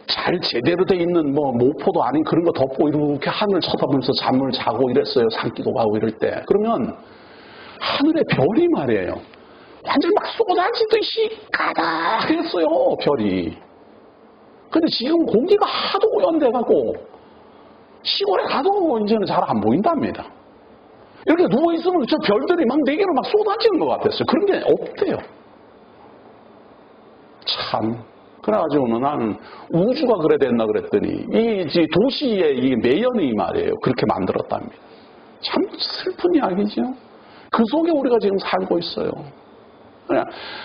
잘 제대로 돼 있는 뭐 모포도 아닌 그런 거 덮고 이렇게 하늘 쳐다보면서 잠을 자고 이랬어요. 산기도 가고 이럴 때. 그러면 하늘에 별이 말이에요. 완전 막 쏟아지듯이 가득했어요. 별이. 근데 지금 공기가 하도 오염돼갖고 시골에 가도 이제는 잘 안 보인답니다. 이렇게 누워있으면 저 별들이 막 내게로 막 쏟아지는 것 같았어요. 그런 게 없대요. 참. 그래가지고 나는 우주가 그래 됐나 그랬더니 이 도시의 이 매연이 말이에요. 그렇게 만들었답니다. 참 슬픈 이야기죠. 그 속에 우리가 지금 살고 있어요.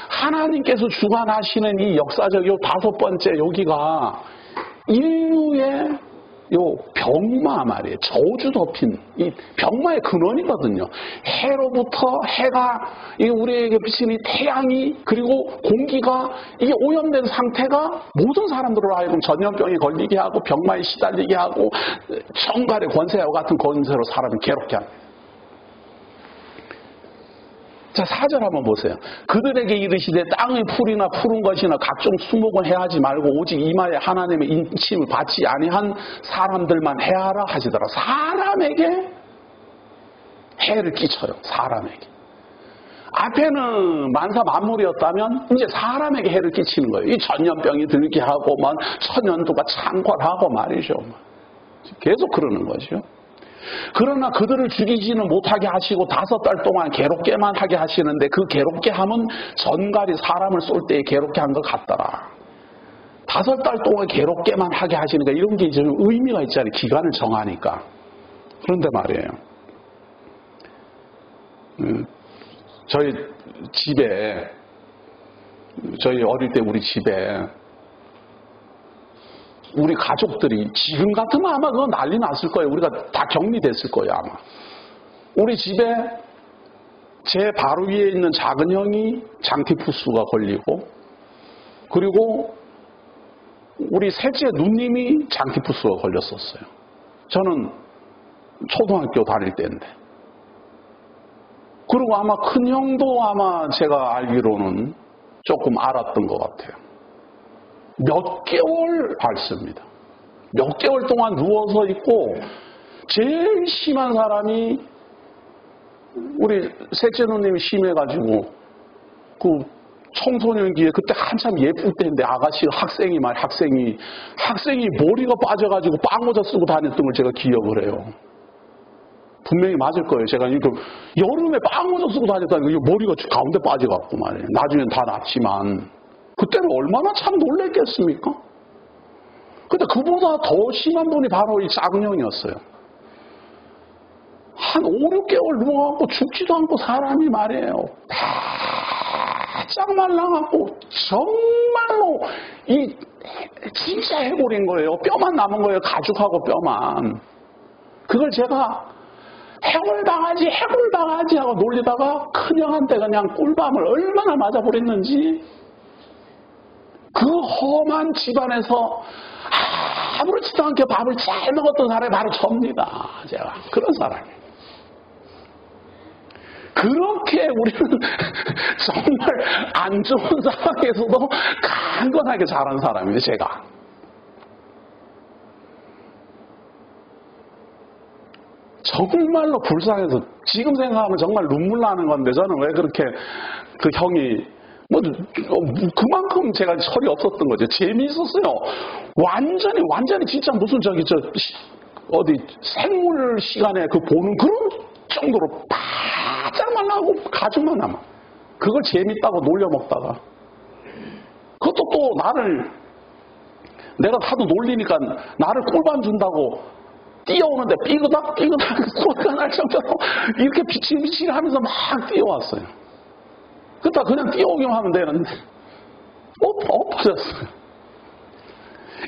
하나님께서 주관하시는 이 역사적 요 5번째 여기가 인류의 요 병마 말이에요. 저주 덮인 이 병마의 근원이거든요. 해로부터 해가 우리에게 비치는 이 태양이 그리고 공기가 이게 오염된 상태가 모든 사람들로 하여금 전염병에 걸리게 하고 병마에 시달리게 하고 정갈의 권세와 같은 권세로 사람을 괴롭게 합니다. 자, 4절 한번 보세요. 그들에게 이르시되 땅의 풀이나 푸른 것이나 각종 수목은 해하지 말고 오직 이마에 하나님의 인침을 받지 아니한 사람들만 해하라 하시더라. 사람에게 해를 끼쳐요. 사람에게. 앞에는 만사 만물이었다면 이제 사람에게 해를 끼치는 거예요. 이 전염병이 들게 하고 막 천연두가 창궐하고 말이죠. 계속 그러는 거죠. 그러나 그들을 죽이지는 못하게 하시고 5달 동안 괴롭게만 하게 하시는데 그 괴롭게 함은 전갈이 사람을 쏠 때에 괴롭게 한 것 같더라. 5달 동안 괴롭게만 하게 하시니까 이런 게 이제 의미가 있잖아요. 기간을 정하니까. 그런데 말이에요. 저희 집에 저희 어릴 때 우리 집에 우리 가족들이 지금 같으면 아마 그거 난리 났을 거예요. 우리가 다 격리됐을 거예요 아마. 우리 집에 제 바로 위에 있는 작은 형이 장티푸스가 걸리고 그리고 우리 셋째 누님이 장티푸스가 걸렸었어요. 저는 초등학교 다닐 때인데. 그리고 아마 큰 형도 아마 제가 알기로는 조금 알았던 것 같아요. 몇 개월 앓습니다. 몇 개월 동안 누워서 있고 제일 심한 사람이 우리 셋째 누님이 심해가지고 그 청소년기에 그때 한참 예쁠 때인데 아가씨 학생이 머리가 빠져가지고 빵모자 쓰고 다녔던 걸 제가 기억을 해요. 분명히 맞을 거예요. 제가 이거 여름에 빵모자 쓰고 다녔다니까 이 머리가 가운데 빠져갖고 말이에요. 나중엔 다 났지만 그때는 얼마나 참 놀랬겠습니까? 근데 그보다 더 심한 분이 바로 이 작은 형이었어요. 한 5, 6개월 누워갖고 죽지도 않고 사람이 말이에요. 바짝 말라갖고 정말로 이 진짜 해골인 거예요. 뼈만 남은 거예요. 가죽하고 뼈만. 그걸 제가 해골당하지 하고 놀리다가 큰형한테 그냥 꿀밤을 얼마나 맞아버렸는지 그 험한 집안에서 아무렇지도 않게 밥을 잘 먹었던 사람이 바로 접니다. 제가 그런 사람이에요. 그렇게 우리는 정말 안 좋은 상황에서도 강건하게 자란 사람이에요. 제가. 정말로 불쌍해서 지금 생각하면 정말 눈물 나는 건데 저는 왜 그렇게 그 형이 그만큼 제가 철이 없었던 거죠. 재미있었어요. 완전히 진짜 무슨 어디 생물 시간에 그 보는 그런 정도로 바짝 말라하고 가죽만 남아. 그걸 재밌다고 놀려먹다가. 그것도 또 내가 하도 놀리니까 나를 꿀밤 준다고 뛰어오는데 삐그덕 소리가 날 정도로 이렇게 비치비치 하면서 막 뛰어왔어요. 그러다 그냥 뛰어오기만 하면 되는데 엎어졌어요.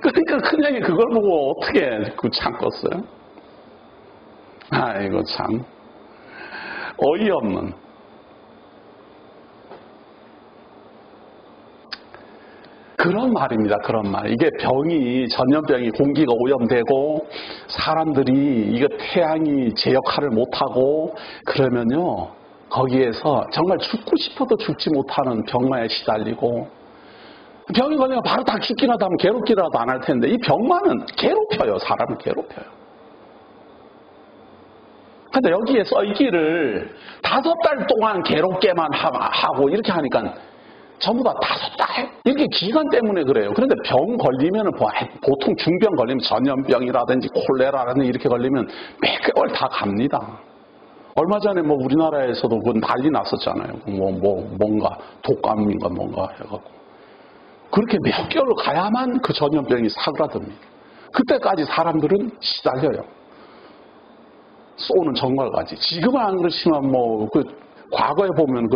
그러니까 큰형이 그걸 보고 어떻게 참겠어요? 아이고 참 어이없는. 그런 말입니다. 그런 말. 이게 병이 전염병이 공기가 오염되고 사람들이 이거 태양이 제 역할을 못하고 그러면요 거기에서 정말 죽고 싶어도 죽지 못하는 병마에 시달리고 병이 걸리면 바로 다 죽기라도 하면 괴롭기라도 안 할 텐데 이 병마는 괴롭혀요. 사람을 괴롭혀요. 근데 여기에 써있기를 5달 동안 괴롭게만 하고 이렇게 하니까 전부 다 5달? 이렇게 기간 때문에 그래요. 그런데 병 걸리면 보통 중병 걸리면 전염병이라든지 콜레라라든지 이렇게 걸리면 몇 개월 다 갑니다. 얼마 전에 뭐 우리나라에서도 그 난리 났었잖아요. 뭔가 독감인가 뭔가 해갖고. 그렇게 몇 개월 가야만 그 전염병이 사그라듭니다. 그때까지 사람들은 시달려요. 쏘는 정말까지. 지금은 안 그렇지만 과거에 보면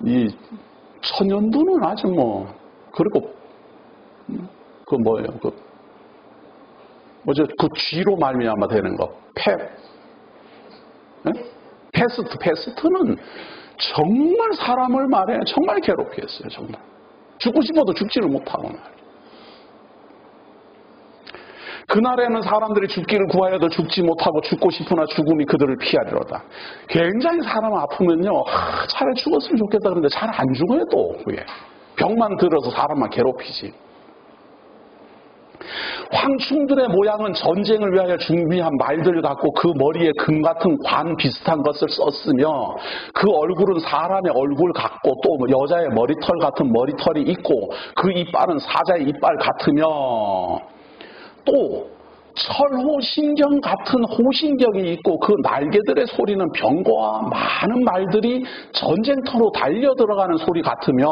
이 천연두는 아주 그리고 그 쥐로 말미암아 되는 거. 패스트는 정말 사람을 말해 정말 괴롭게 했어요. 정말. 죽고 싶어도 죽지를 못하고 말이에요. 그날에는 사람들이 죽기를 구하여도 죽지 못하고 죽고 싶으나 죽음이 그들을 피하리로다. 굉장히 사람 아프면요. 차라리 죽었으면 좋겠다 그러는데 잘 안 죽어요 또. 그게. 병만 들어서 사람만 괴롭히지. 황충들의 모양은 전쟁을 위하여 준비한 말들 같고 그 머리에 금 같은 관 비슷한 것을 썼으며 그 얼굴은 사람의 얼굴 같고 또 여자의 머리털 같은 머리털이 있고 그 이빨은 사자의 이빨 같으며 또 철호신경 같은 호신경이 있고 그 날개들의 소리는 병거와 많은 말들이 전쟁터로 달려 들어가는 소리 같으며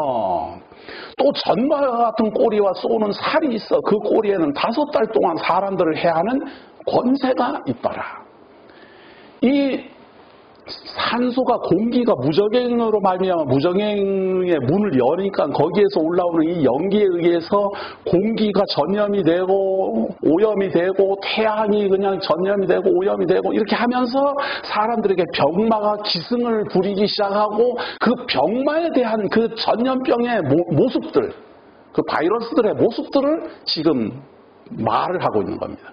또 전갈과 같은 꼬리와 쏘는 살이 있어 그 꼬리에는 5달 동안 사람들을 해하는 권세가 있더라. 이 산소가 공기가 무적행으로 말미암아 무적행의 문을 여니까 거기에서 올라오는 이 연기에 의해서 공기가 전염이 되고 오염이 되고 태양이 그냥 전염이 되고 오염이 되고 이렇게 하면서 사람들에게 병마가 기승을 부리기 시작하고 그 병마에 대한 그 전염병의 모습들, 그 바이러스들의 모습들을 지금 말을 하고 있는 겁니다.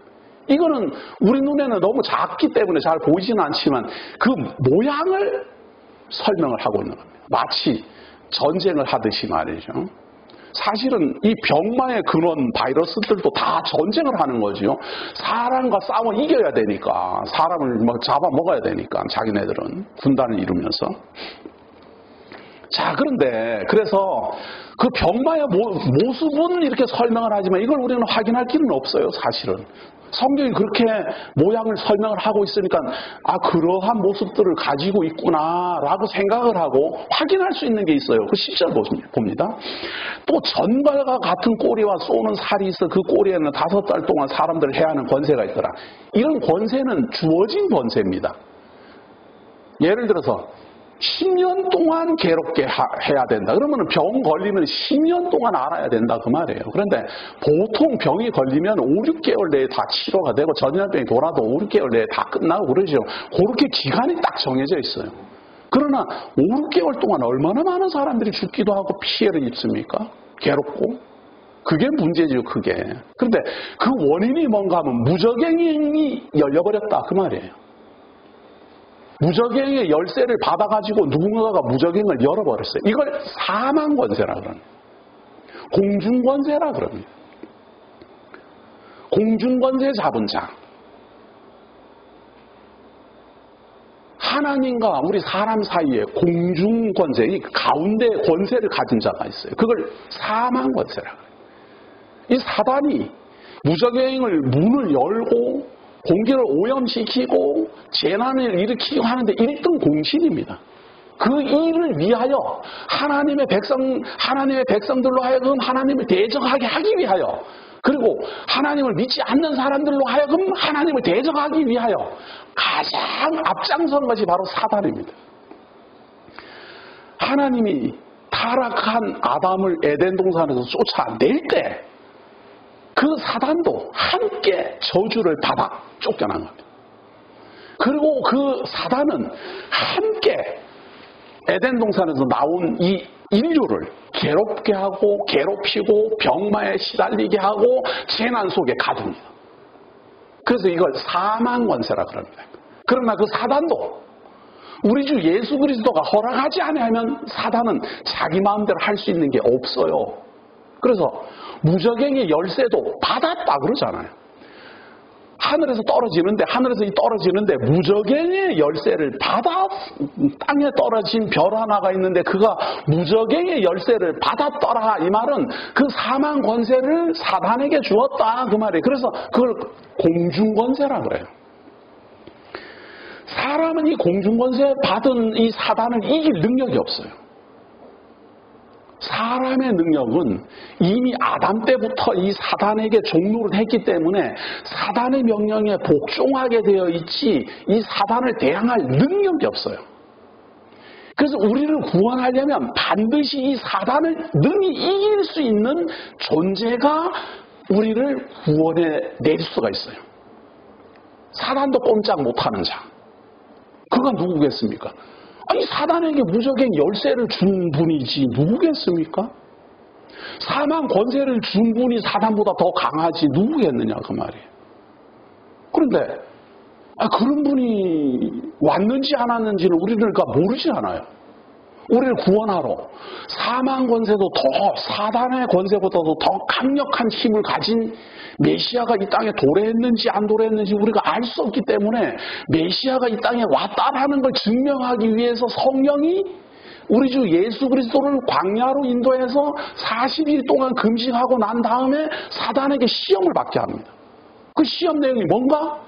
이거는 우리 눈에는 너무 작기 때문에 잘 보이지는 않지만 그 모양을 설명을 하고 있는 겁니다. 마치 전쟁을 하듯이 말이죠. 사실은 이 병마의 근원 바이러스들도 다 전쟁을 하는 거죠. 사람과 싸워 이겨야 되니까 사람을 잡아먹어야 되니까 자기네들은 군단을 이루면서. 자, 그래서 그 병마의 모습은 이렇게 설명을 하지만 이걸 우리는 확인할 길은 없어요, 사실은. 성경이 그렇게 모양을 설명을 하고 있으니까 그러한 모습들을 가지고 있구나라고 생각을 하고 확인할 수 있는 게 있어요. 그 10절 봅니다. 또 전갈과 같은 꼬리와 쏘는 살이 있어 그 꼬리에는 5달 동안 사람들을 해하는 권세가 있더라. 이런 권세는 주어진 권세입니다. 예를 들어서 10년 동안 괴롭게 해야 된다. 그러면 병 걸리면 10년 동안 알아야 된다 그 말이에요. 그런데 보통 병이 걸리면 5, 6개월 내에 다 치료가 되고 전염병이 돌아도 5, 6개월 내에 다 끝나고 그러죠. 그렇게 기간이 딱 정해져 있어요. 그러나 5, 6개월 동안 얼마나 많은 사람들이 죽기도 하고 피해를 입습니까? 괴롭고. 그게 문제죠, 그게. 그런데 그 원인이 뭔가 하면 무적행이 열려버렸다 그 말이에요. 무적행의 열쇠를 받아가지고 누군가가 무적행을 열어버렸어요. 이걸 사망권세라 그럽니다. 공중권세라 그럽니다. 공중권세 잡은 자. 하나님과 우리 사람 사이에 공중권세, 이 가운데 권세를 가진 자가 있어요. 그걸 사망권세라 그래요. 이 사단이 무적행을 문을 열고 공기를 오염시키고 재난을 일으키고 하는데 1등 공신입니다. 그 일을 위하여 하나님의 백성들로 하여금 하나님을 대적하게 하기 위하여 그리고 하나님을 믿지 않는 사람들로 하여금 하나님을 대적하기 위하여 가장 앞장선 것이 바로 사단입니다. 하나님이 타락한 아담을 에덴 동산에서 쫓아낼 때 그 사단도 함께 저주를 받아 쫓겨난 겁니다. 그리고 그 사단은 함께 에덴 동산에서 나온 이 인류를 괴롭게 하고 괴롭히고 병마에 시달리게 하고 재난 속에 가둡니다. 그래서 이걸 사망권세라 그럽니다. 그러나 그 사단도 우리 주 예수 그리스도가 허락하지 않으면 사단은 자기 마음대로 할 수 있는 게 없어요. 그래서 무적행의 열쇠도 받았다 그러잖아요. 하늘에서 떨어지는데 무적행의 열쇠를 받아 땅에 떨어진 별 하나가 있는데 그가 무적행의 열쇠를 받았더라. 이 말은 그 사망 권세를 사단에게 주었다 그 말이에요. 그래서 그걸 공중권세라 그래요. 사람은 이 공중권세 받은 이 사단을 이길 능력이 없어요. 사람의 능력은 이미 아담 때부터 이 사단에게 종노를 했기 때문에 사단의 명령에 복종하게 되어 있지 이 사단을 대항할 능력이 없어요. 그래서 우리를 구원하려면 반드시 이 사단을 능히 이길 수 있는 존재가 우리를 구원해 낼 수가 있어요. 사단도 꼼짝 못하는 자. 그가 누구겠습니까? 아니 사단에게 무적행 열쇠를 준 분이지 누구겠습니까? 사망 권세를 준 분이 사단보다 더 강하지 누구겠느냐 그 말이에요. 그런데 그런 분이 왔는지 안 왔는지는 우리가 모르지 않아요. 우리를 구원하러 사망 권세도 더 사단의 권세보다도 더 강력한 힘을 가진 메시아가 이 땅에 도래했는지 안 도래했는지 우리가 알 수 없기 때문에 메시아가 이 땅에 왔다라는 걸 증명하기 위해서 성령이 우리 주 예수 그리스도를 광야로 인도해서 40일 동안 금식하고 난 다음에 사단에게 시험을 받게 합니다. 그 시험 내용이 뭔가?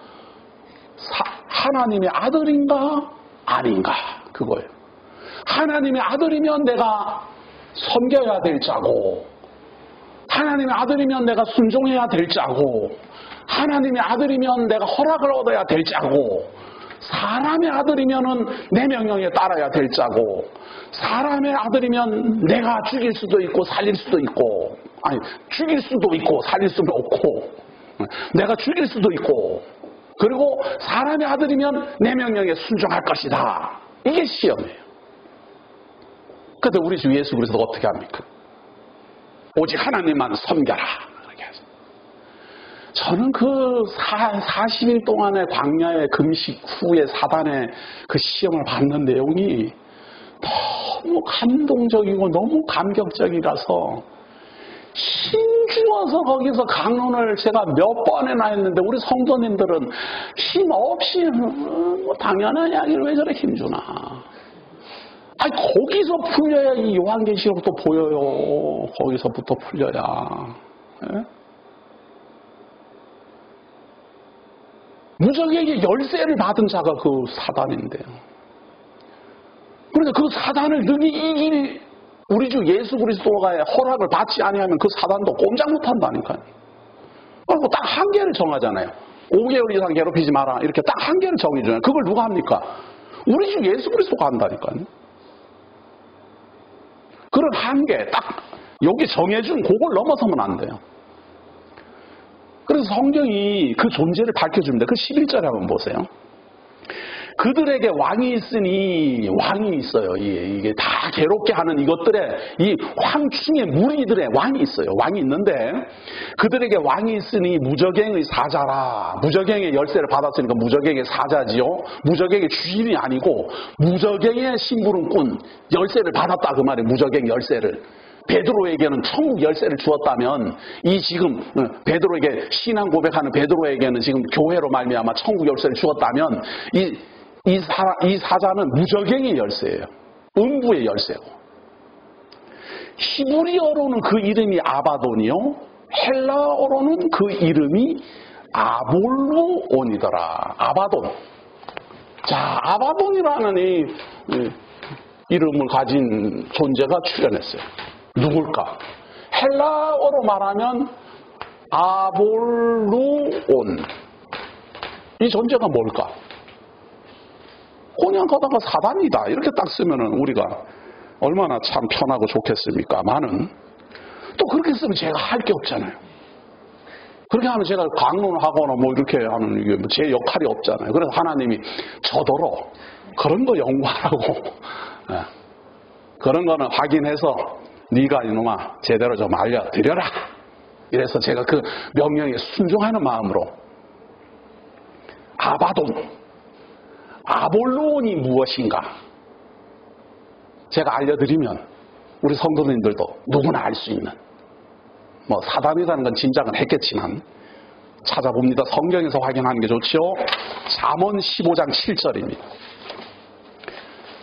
하나님의 아들인가 아닌가 그거예요. 하나님의 아들이면 내가 섬겨야 될 자고 하나님의 아들이면 내가 순종해야 될 자고 하나님의 아들이면 내가 허락을 얻어야 될 자고 사람의 아들이면은 내 명령에 따라야 될 자고 사람의 아들이면 내가 죽일 수도 있고 살릴 수도 있고 아니 죽일 수도 있고 살릴 수도 없고 내가 죽일 수도 있고 그리고 사람의 아들이면 내 명령에 순종할 것이다. 이게 시험이에요. 그런데 우리 주 예수 그리스도가 어떻게 합니까? 오직 하나님만 섬겨라. 그렇게 하죠. 저는 그 40일 동안의 광야의 금식 후에 사단의 그 시험을 받는 내용이 너무 감동적이고 너무 감격적이라서 힘주어서 거기서 강론을 제가 몇 번이나 했는데 우리 성도님들은 힘없이 뭐 당연한 이야기를 왜 저래 힘주나. 아니 거기서 풀려야 이 요한계시록도 보여요. 거기서부터 풀려야. 예? 무적에게 열쇠를 받은 자가 그 사단인데요. 그런데 그 사단을 능히 이길 우리 주 예수 그리스도가 허락을 받지 아니하면 그 사단도 꼼짝 못한다니까요. 그리고 딱 한계를 정하잖아요. 5개월 이상 괴롭히지 마라. 이렇게 딱 한계를 정해줘요. 그걸 누가 합니까? 우리 주 예수 그리스도가 한다니까요. 그런 한계 딱 여기 정해준 그걸 넘어서면 안 돼요. 그래서 성경이 그 존재를 밝혀줍니다. 그 11절에 한번 보세요. 그들에게 왕이 있으니 왕이 있어요. 이게 다 괴롭게 하는 이것들의 이 황충의 무리들의 왕이 있어요. 왕이 있는데 그들에게 왕이 있으니 무저갱의 사자라. 무저갱의 열쇠를 받았으니까 무저갱의 사자지요. 무저갱의 주인이 아니고 무저갱의 심부름꾼 열쇠를 받았다 그 말이에요. 무저갱 열쇠를. 베드로에게는 천국 열쇠를 주었다면 이 지금 베드로에게 신앙 고백하는 베드로에게는 지금 교회로 말미암아 천국 열쇠를 주었다면 이 사자는 무저갱의 열쇠예요. 음부의 열쇠고. 히브리어로는 그 이름이 아바돈이요. 헬라어로는 그 이름이 아볼로온이더라. 아바돈. 자, 아바돈이라는 이 이름을 가진 존재가 출현했어요. 누굴까? 헬라어로 말하면 아볼로온. 이 존재가 뭘까? 그냥 가다가 사단이다. 이렇게 딱 쓰면은 우리가 얼마나 참 편하고 좋겠습니까? 또 그렇게 쓰면 제가 할 게 없잖아요. 그렇게 하면 제가 강론하거나 뭐 이렇게 하는 이게 제 역할이 없잖아요. 그래서 하나님이 저더러 그런 거 연구하라고 그런 거는 확인해서 네가 이놈아 제대로 좀 알려드려라. 이래서 제가 그 명령에 순종하는 마음으로 아바돈 아볼로온이 무엇인가 제가 알려드리면 우리 성도님들도 누구나 알 수 있는 뭐 사단이라는 건 짐작은 했겠지만 찾아봅니다. 성경에서 확인하는 게 좋지요. 잠언 15장 7절입니다.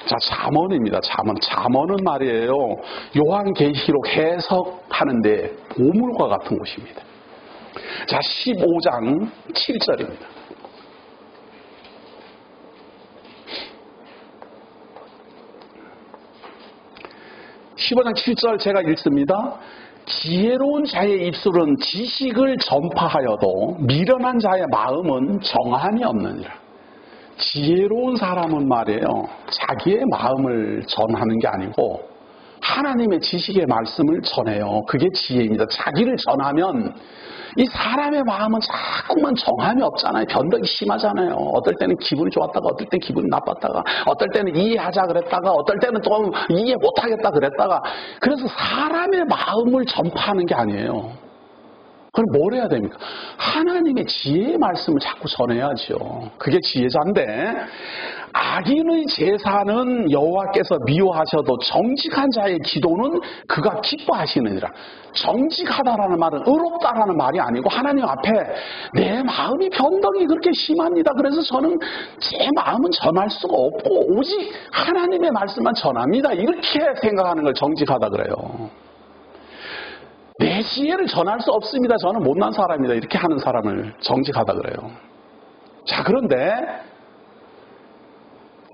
자, 잠언입니다. 잠언은 말이에요. 요한계시록 해석하는데 보물과 같은 곳입니다. 자, 15장 7절입니다. 15장 7절 제가 읽습니다. 지혜로운 자의 입술은 지식을 전파하여도 미련한 자의 마음은 정함이 없느니라. 지혜로운 사람은 말이에요. 자기의 마음을 전하는 게 아니고 하나님의 지식의 말씀을 전해요. 그게 지혜입니다. 자기를 전하면 이 사람의 마음은 자꾸만 정함이 없잖아요. 변덕이 심하잖아요. 어떨 때는 기분이 좋았다가 어떨 때는 기분이 나빴다가 어떨 때는 이해하자 그랬다가 어떨 때는 또 이해 못하겠다 그랬다가 그래서 사람의 마음을 전파하는 게 아니에요. 그럼 뭘 해야 됩니까? 하나님의 지혜의 말씀을 자꾸 전해야죠. 그게 지혜자인데 악인의 제사는 여호와께서 미워하셔도 정직한 자의 기도는 그가 기뻐하시느니라. 정직하다라는 말은 의롭다라는 말이 아니고 하나님 앞에 내 마음이 변덕이 그렇게 심합니다. 그래서 저는 제 마음은 전할 수가 없고 오직 하나님의 말씀만 전합니다. 이렇게 생각하는 걸 정직하다 그래요. 내 지혜를 전할 수 없습니다. 저는 못난 사람이다. 이렇게 하는 사람을 정직하다 그래요. 자, 그런데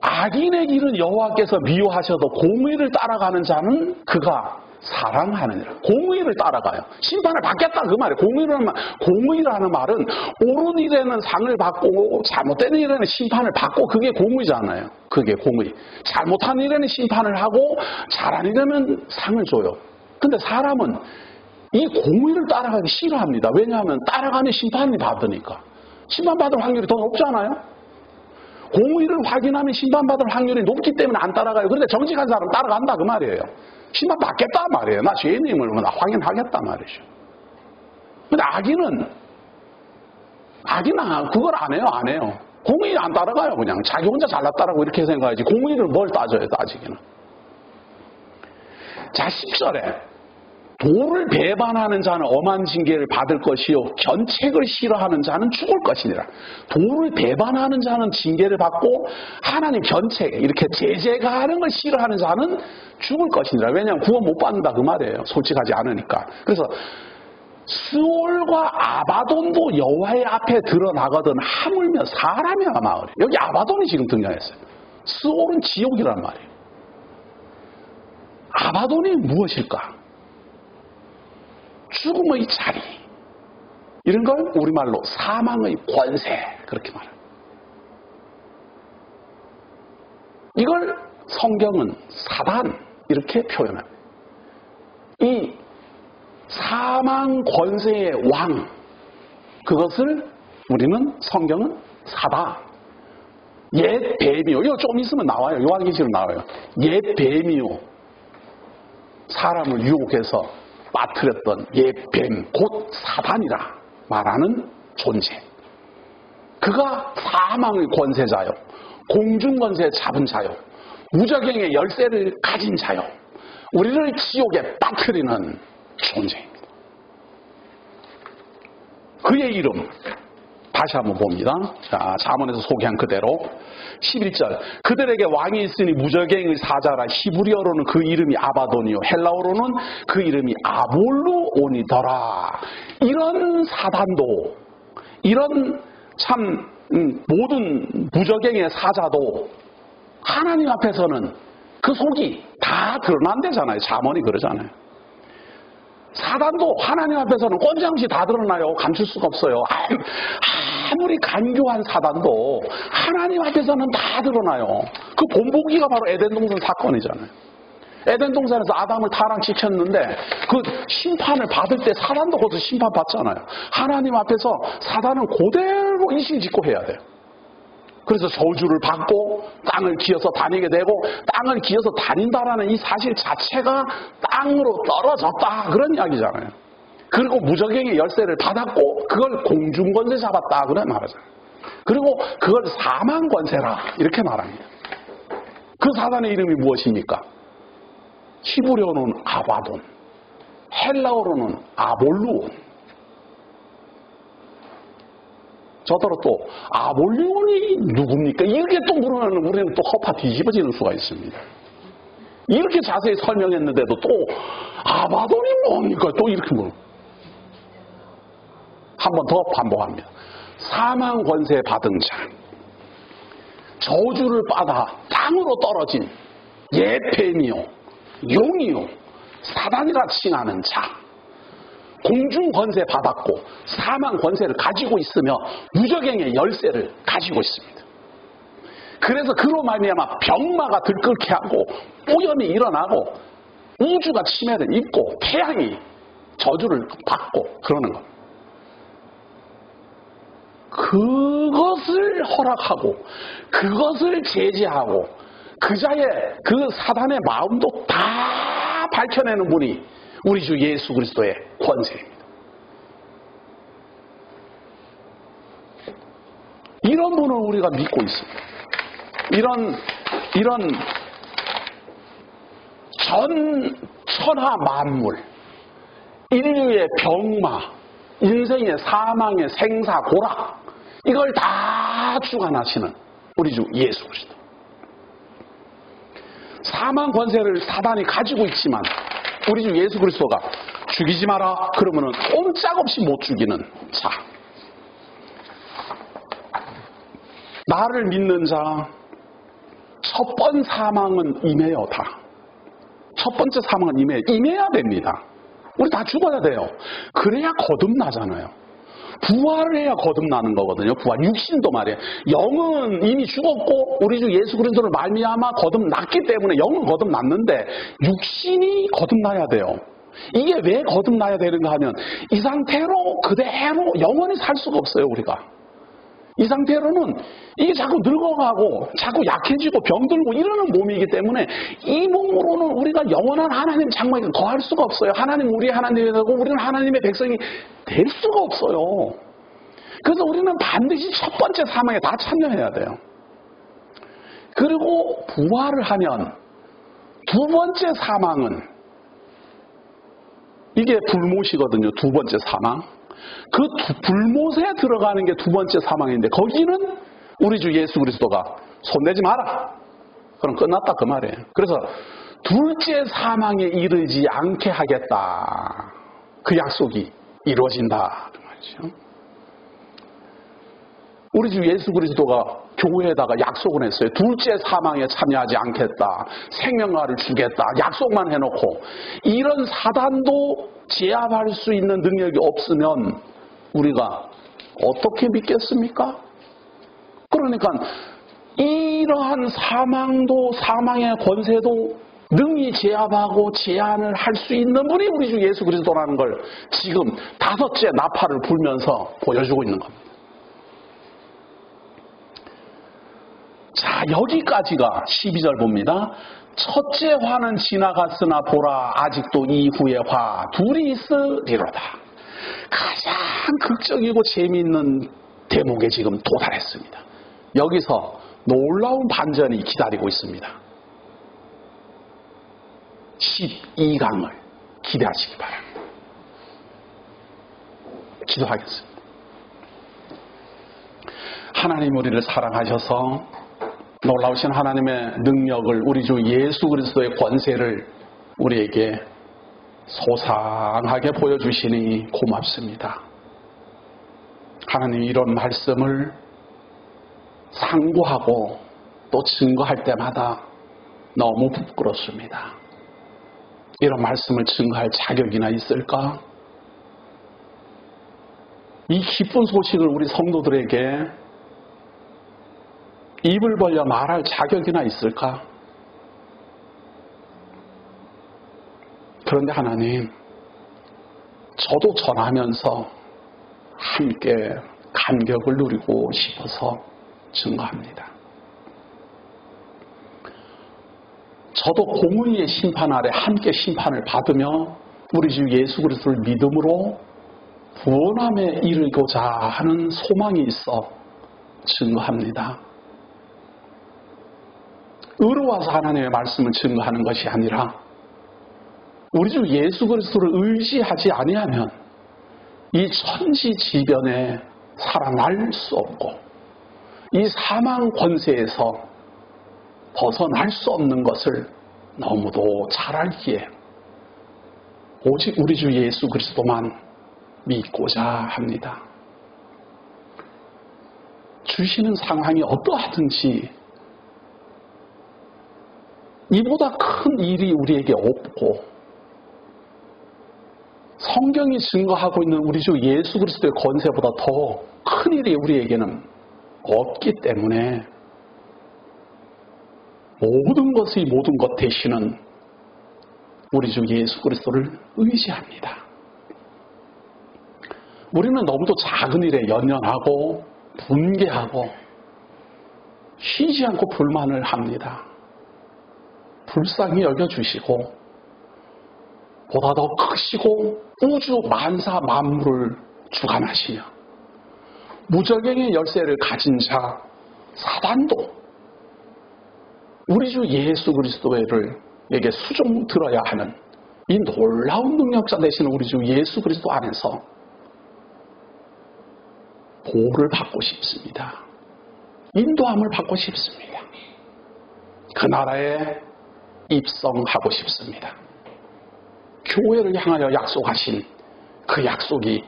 악인의 길은 여호와께서 미워하셔도 공의를 따라가는 자는 그가 사랑하느니라. 공의를 따라가요. 심판을 받겠다 그 말이에요. 공의라는 말은 옳은 일에는 상을 받고 잘못된 일에는 심판을 받고 그게 공의잖아요. 그게 공의. 잘못한 일에는 심판을 하고 잘한 일에는 상을 줘요. 근데 사람은 이 공의를 따라가기 싫어합니다. 왜냐하면 따라가면 심판을 받으니까. 심판받을 확률이 더 높잖아요. 공의를 확인하면 심판받을 확률이 높기 때문에 안 따라가요. 그런데 정직한 사람은 따라간다 그 말이에요. 심판받겠다 말이에요. 나 죄인임을 확인하겠다 말이죠. 근데 악인은 그걸 안 해요. 공의 안 따라가요. 그냥 자기 혼자 잘났다라고 이렇게 생각하지 공의를 뭘 따져요. 따지기는. 자, 10절에 도를 배반하는 자는 엄한 징계를 받을 것이요 견책을 싫어하는 자는 죽을 것이니라. 도를 배반하는 자는 징계를 받고 하나님 견책 이렇게 제재가하는 걸 싫어하는 자는 죽을 것이니라. 왜냐하면 구원 못 받는다 그 말이에요. 솔직하지 않으니까. 그래서 스올과 아바돈도 여호와의 앞에 드러나거든 하물며 사람이야 마을이. 여기 아바돈이 지금 등장했어요. 스올은 지옥이란 말이에요. 아바돈이 무엇일까? 죽음의 자리 이런 걸 우리말로 사망의 권세 그렇게 말해요. 이걸 성경은 사단 이렇게 표현합니다. 이 사망 권세의 왕 그것을 우리는 성경은 사다. 옛 뱀이요. 이거 좀 있으면 나와요. 요한계시록 나와요. 옛 뱀이요. 사람을 유혹해서 빠뜨렸던 옛 뱀, 곧 사단이라 말하는 존재. 그가 사망의 권세자요. 공중권세 잡은 자요. 무저갱의 열쇠를 가진 자요. 우리를 지옥에 빠뜨리는 존재입니다. 그의 이름 다시 한번 봅니다. 자, 잠언에서 소개한 그대로 11절 그들에게 왕이 있으니 무저갱의 사자라. 히브리어로는 그 이름이 아바돈이요 헬라어로는 그 이름이 아볼루온이더라. 이런 사단도 이런 참 모든 무저갱의 사자도 하나님 앞에서는 그 속이 다 드러난대잖아요. 잠언이 그러잖아요. 사단도 하나님 앞에서는 꼼짝없이 다 드러나요. 감출 수가 없어요. 아무리 간교한 사단도 하나님 앞에서는 다 드러나요. 그 본보기가 바로 에덴 동산 사건이잖아요. 에덴 동산에서 아담을 타락시켰는데 그 심판을 받을 때 사단도 거기서 심판받잖아요. 하나님 앞에서 사단은 그대로 일신짓고 해야 돼요. 그래서 저주를 받고 땅을 기어서 다니게 되고 땅을 기어서 다닌다라는 이 사실 자체가 땅으로 떨어졌다 그런 이야기잖아요. 그리고 무저갱의 열쇠를 받았고 그걸 공중권세 잡았다 그런 말하잖아요. 그리고 그걸 사망권세라 이렇게 말합니다. 그 사단의 이름이 무엇입니까? 히브리어로는 아바돈, 헬라어로는 아볼루온. 저더러 또 아볼루온이 누굽니까? 이렇게 또 물으면 우리는 또 허파 뒤집어지는 수가 있습니다. 이렇게 자세히 설명했는데도 또 아바돈이 뭡니까? 또 이렇게 물어. 한 번 더 반복합니다. 사망 권세 받은 자, 저주를 받아 땅으로 떨어진 옛 뱀이요 용이요, 사단이라 칭하는 자, 공중 권세 받았고 사망 권세를 가지고 있으며 무적행의 열쇠를 가지고 있습니다. 그래서 그로 말미암아 병마가 들끓게 하고 오염이 일어나고 우주가 침해를 입고 태양이 저주를 받고 그러는 겁니다. 그것을 허락하고 그것을 제재하고 그 자의 그 사단의 마음도 다 밝혀내는 분이 우리 주 예수 그리스도의 권세입니다. 이런 분을 우리가 믿고 있습니다. 이런 전 천하 만물, 인류의 병마, 인생의 사망의 생사 고락, 이걸 다 주관하시는 우리 주 예수 그리스도. 사망 권세를 사단이 가지고 있지만 우리 주 예수 그리스도가 죽이지 마라 그러면은 꼼짝없이 못 죽이는 자. 나를 믿는 자, 첫 번 사망은 임해요. 다. 첫 번째 사망은 임해야 됩니다. 우리 다 죽어야 돼요. 그래야 거듭나잖아요. 부활을 해야 거듭나는 거거든요. 부활, 육신도 말이에요. 영은 이미 죽었고 우리 주 예수 그리스도를 말미암아 거듭났기 때문에 영은 거듭났는데 육신이 거듭나야 돼요. 이게 왜 거듭나야 되는가 하면 이 상태로 그대로 영원히 살 수가 없어요. 우리가. 이 상태로는 이게 자꾸 늙어가고 자꾸 약해지고 병들고 이러는 몸이기 때문에 이 몸으로는 우리가 영원한 하나님 장막에 거할 수가 없어요. 하나님 우리의 하나님이 되고 우리는 하나님의 백성이 될 수가 없어요. 그래서 우리는 반드시 첫 번째 사망에 다 참여해야 돼요. 그리고 부활을 하면 두 번째 사망은 이게 불못이거든요. 두 번째 사망. 그 불못에 들어가는 게 두 번째 사망인데 거기는 우리 주 예수 그리스도가 손대지 마라. 그럼 끝났다 그 말이에요. 그래서 둘째 사망에 이르지 않게 하겠다. 그 약속이 이루어진다 그 말이죠. 우리 주 예수 그리스도가 교회에다가 약속을 했어요. 둘째 사망에 참여하지 않겠다. 생명과를 주겠다. 약속만 해놓고 이런 사단도 제압할 수 있는 능력이 없으면 우리가 어떻게 믿겠습니까? 그러니까 이러한 사망도 사망의 권세도 능히 제압하고 제한을 할 수 있는 분이 우리 주 예수 그리스도라는 걸 지금 다섯째 나팔을 불면서 보여주고 있는 겁니다. 자, 여기까지가 12절 봅니다. 첫째 화는 지나갔으나 보라 아직도 이후의 화 둘이 있으리로다. 가장 극적이고 재미있는 대목에 지금 도달했습니다. 여기서 놀라운 반전이 기다리고 있습니다. 12강을 기대하시기 바랍니다. 기도하겠습니다. 하나님 우리를 사랑하셔서 놀라우신 하나님의 능력을 우리 주 예수 그리스도의 권세를 우리에게 소상하게 보여주시니 고맙습니다. 하나님 이런 말씀을 상고하고 또 증거할 때마다 너무 부끄럽습니다. 이런 말씀을 증거할 자격이나 있을까? 이 기쁜 소식을 우리 성도들에게 입을 벌려 말할 자격이나 있을까? 그런데 하나님, 저도 전하면서 함께 감격을 누리고 싶어서 증거합니다. 저도 공의의 심판 아래 함께 심판을 받으며 우리 주 예수 그리스도를 믿음으로 구원함에 이르고자 하는 소망이 있어 증거합니다. 의로워서 하나님의 말씀을 증거하는 것이 아니라 우리 주 예수 그리스도를 의지하지 아니하면 이 천지지변에 살아날 수 없고 이 사망 권세에서 벗어날 수 없는 것을 너무도 잘 알기에 오직 우리 주 예수 그리스도만 믿고자 합니다. 주시는 상황이 어떠하든지 이보다 큰 일이 우리에게 없고 성경이 증거하고 있는 우리 주 예수 그리스도의 권세보다 더 큰 일이 우리에게는 없기 때문에 모든 것의 모든 것 대신은 우리 주 예수 그리스도를 의지합니다. 우리는 너무도 작은 일에 연연하고 분개하고 쉬지 않고 불만을 합니다. 불쌍히 여겨주시고 보다 더 크시고 우주 만사 만물을 주관하시며 무적행의 열쇠를 가진 자 사단도 우리 주 예수 그리스도에게 수종 들어야 하는 이 놀라운 능력자 되시는 우리 주 예수 그리스도 안에서 보호를 받고 싶습니다. 인도함을 받고 싶습니다. 그 나라에 입성하고 싶습니다. 교회를 향하여 약속하신 그 약속이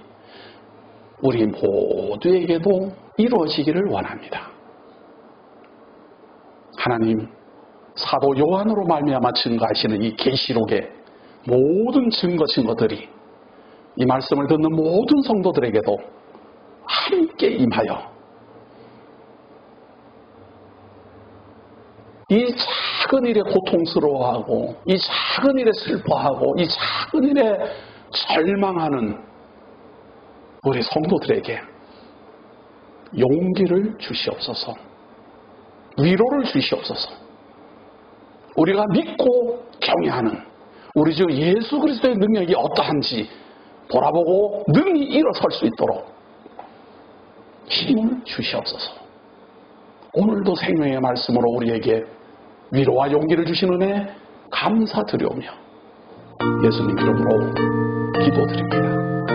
우리 모두에게도 이루어지기를 원합니다. 하나님, 사도 요한으로 말미암아 증거하시는 이 계시록의 모든 증거들이 이 말씀을 듣는 모든 성도들에게도 함께 임하여 이 작은 일에 고통스러워하고 이 작은 일에 슬퍼하고 이 작은 일에 절망하는 우리 성도들에게 용기를 주시옵소서, 위로를 주시옵소서. 우리가 믿고 경외하는 우리 주 예수 그리스도의 능력이 어떠한지 돌아보고 능히 일어설 수 있도록 힘을 주시옵소서. 오늘도 생명의 말씀으로 우리에게 위로와 용기를 주신 은혜 감사드리오며 예수님 이름으로 기도드립니다.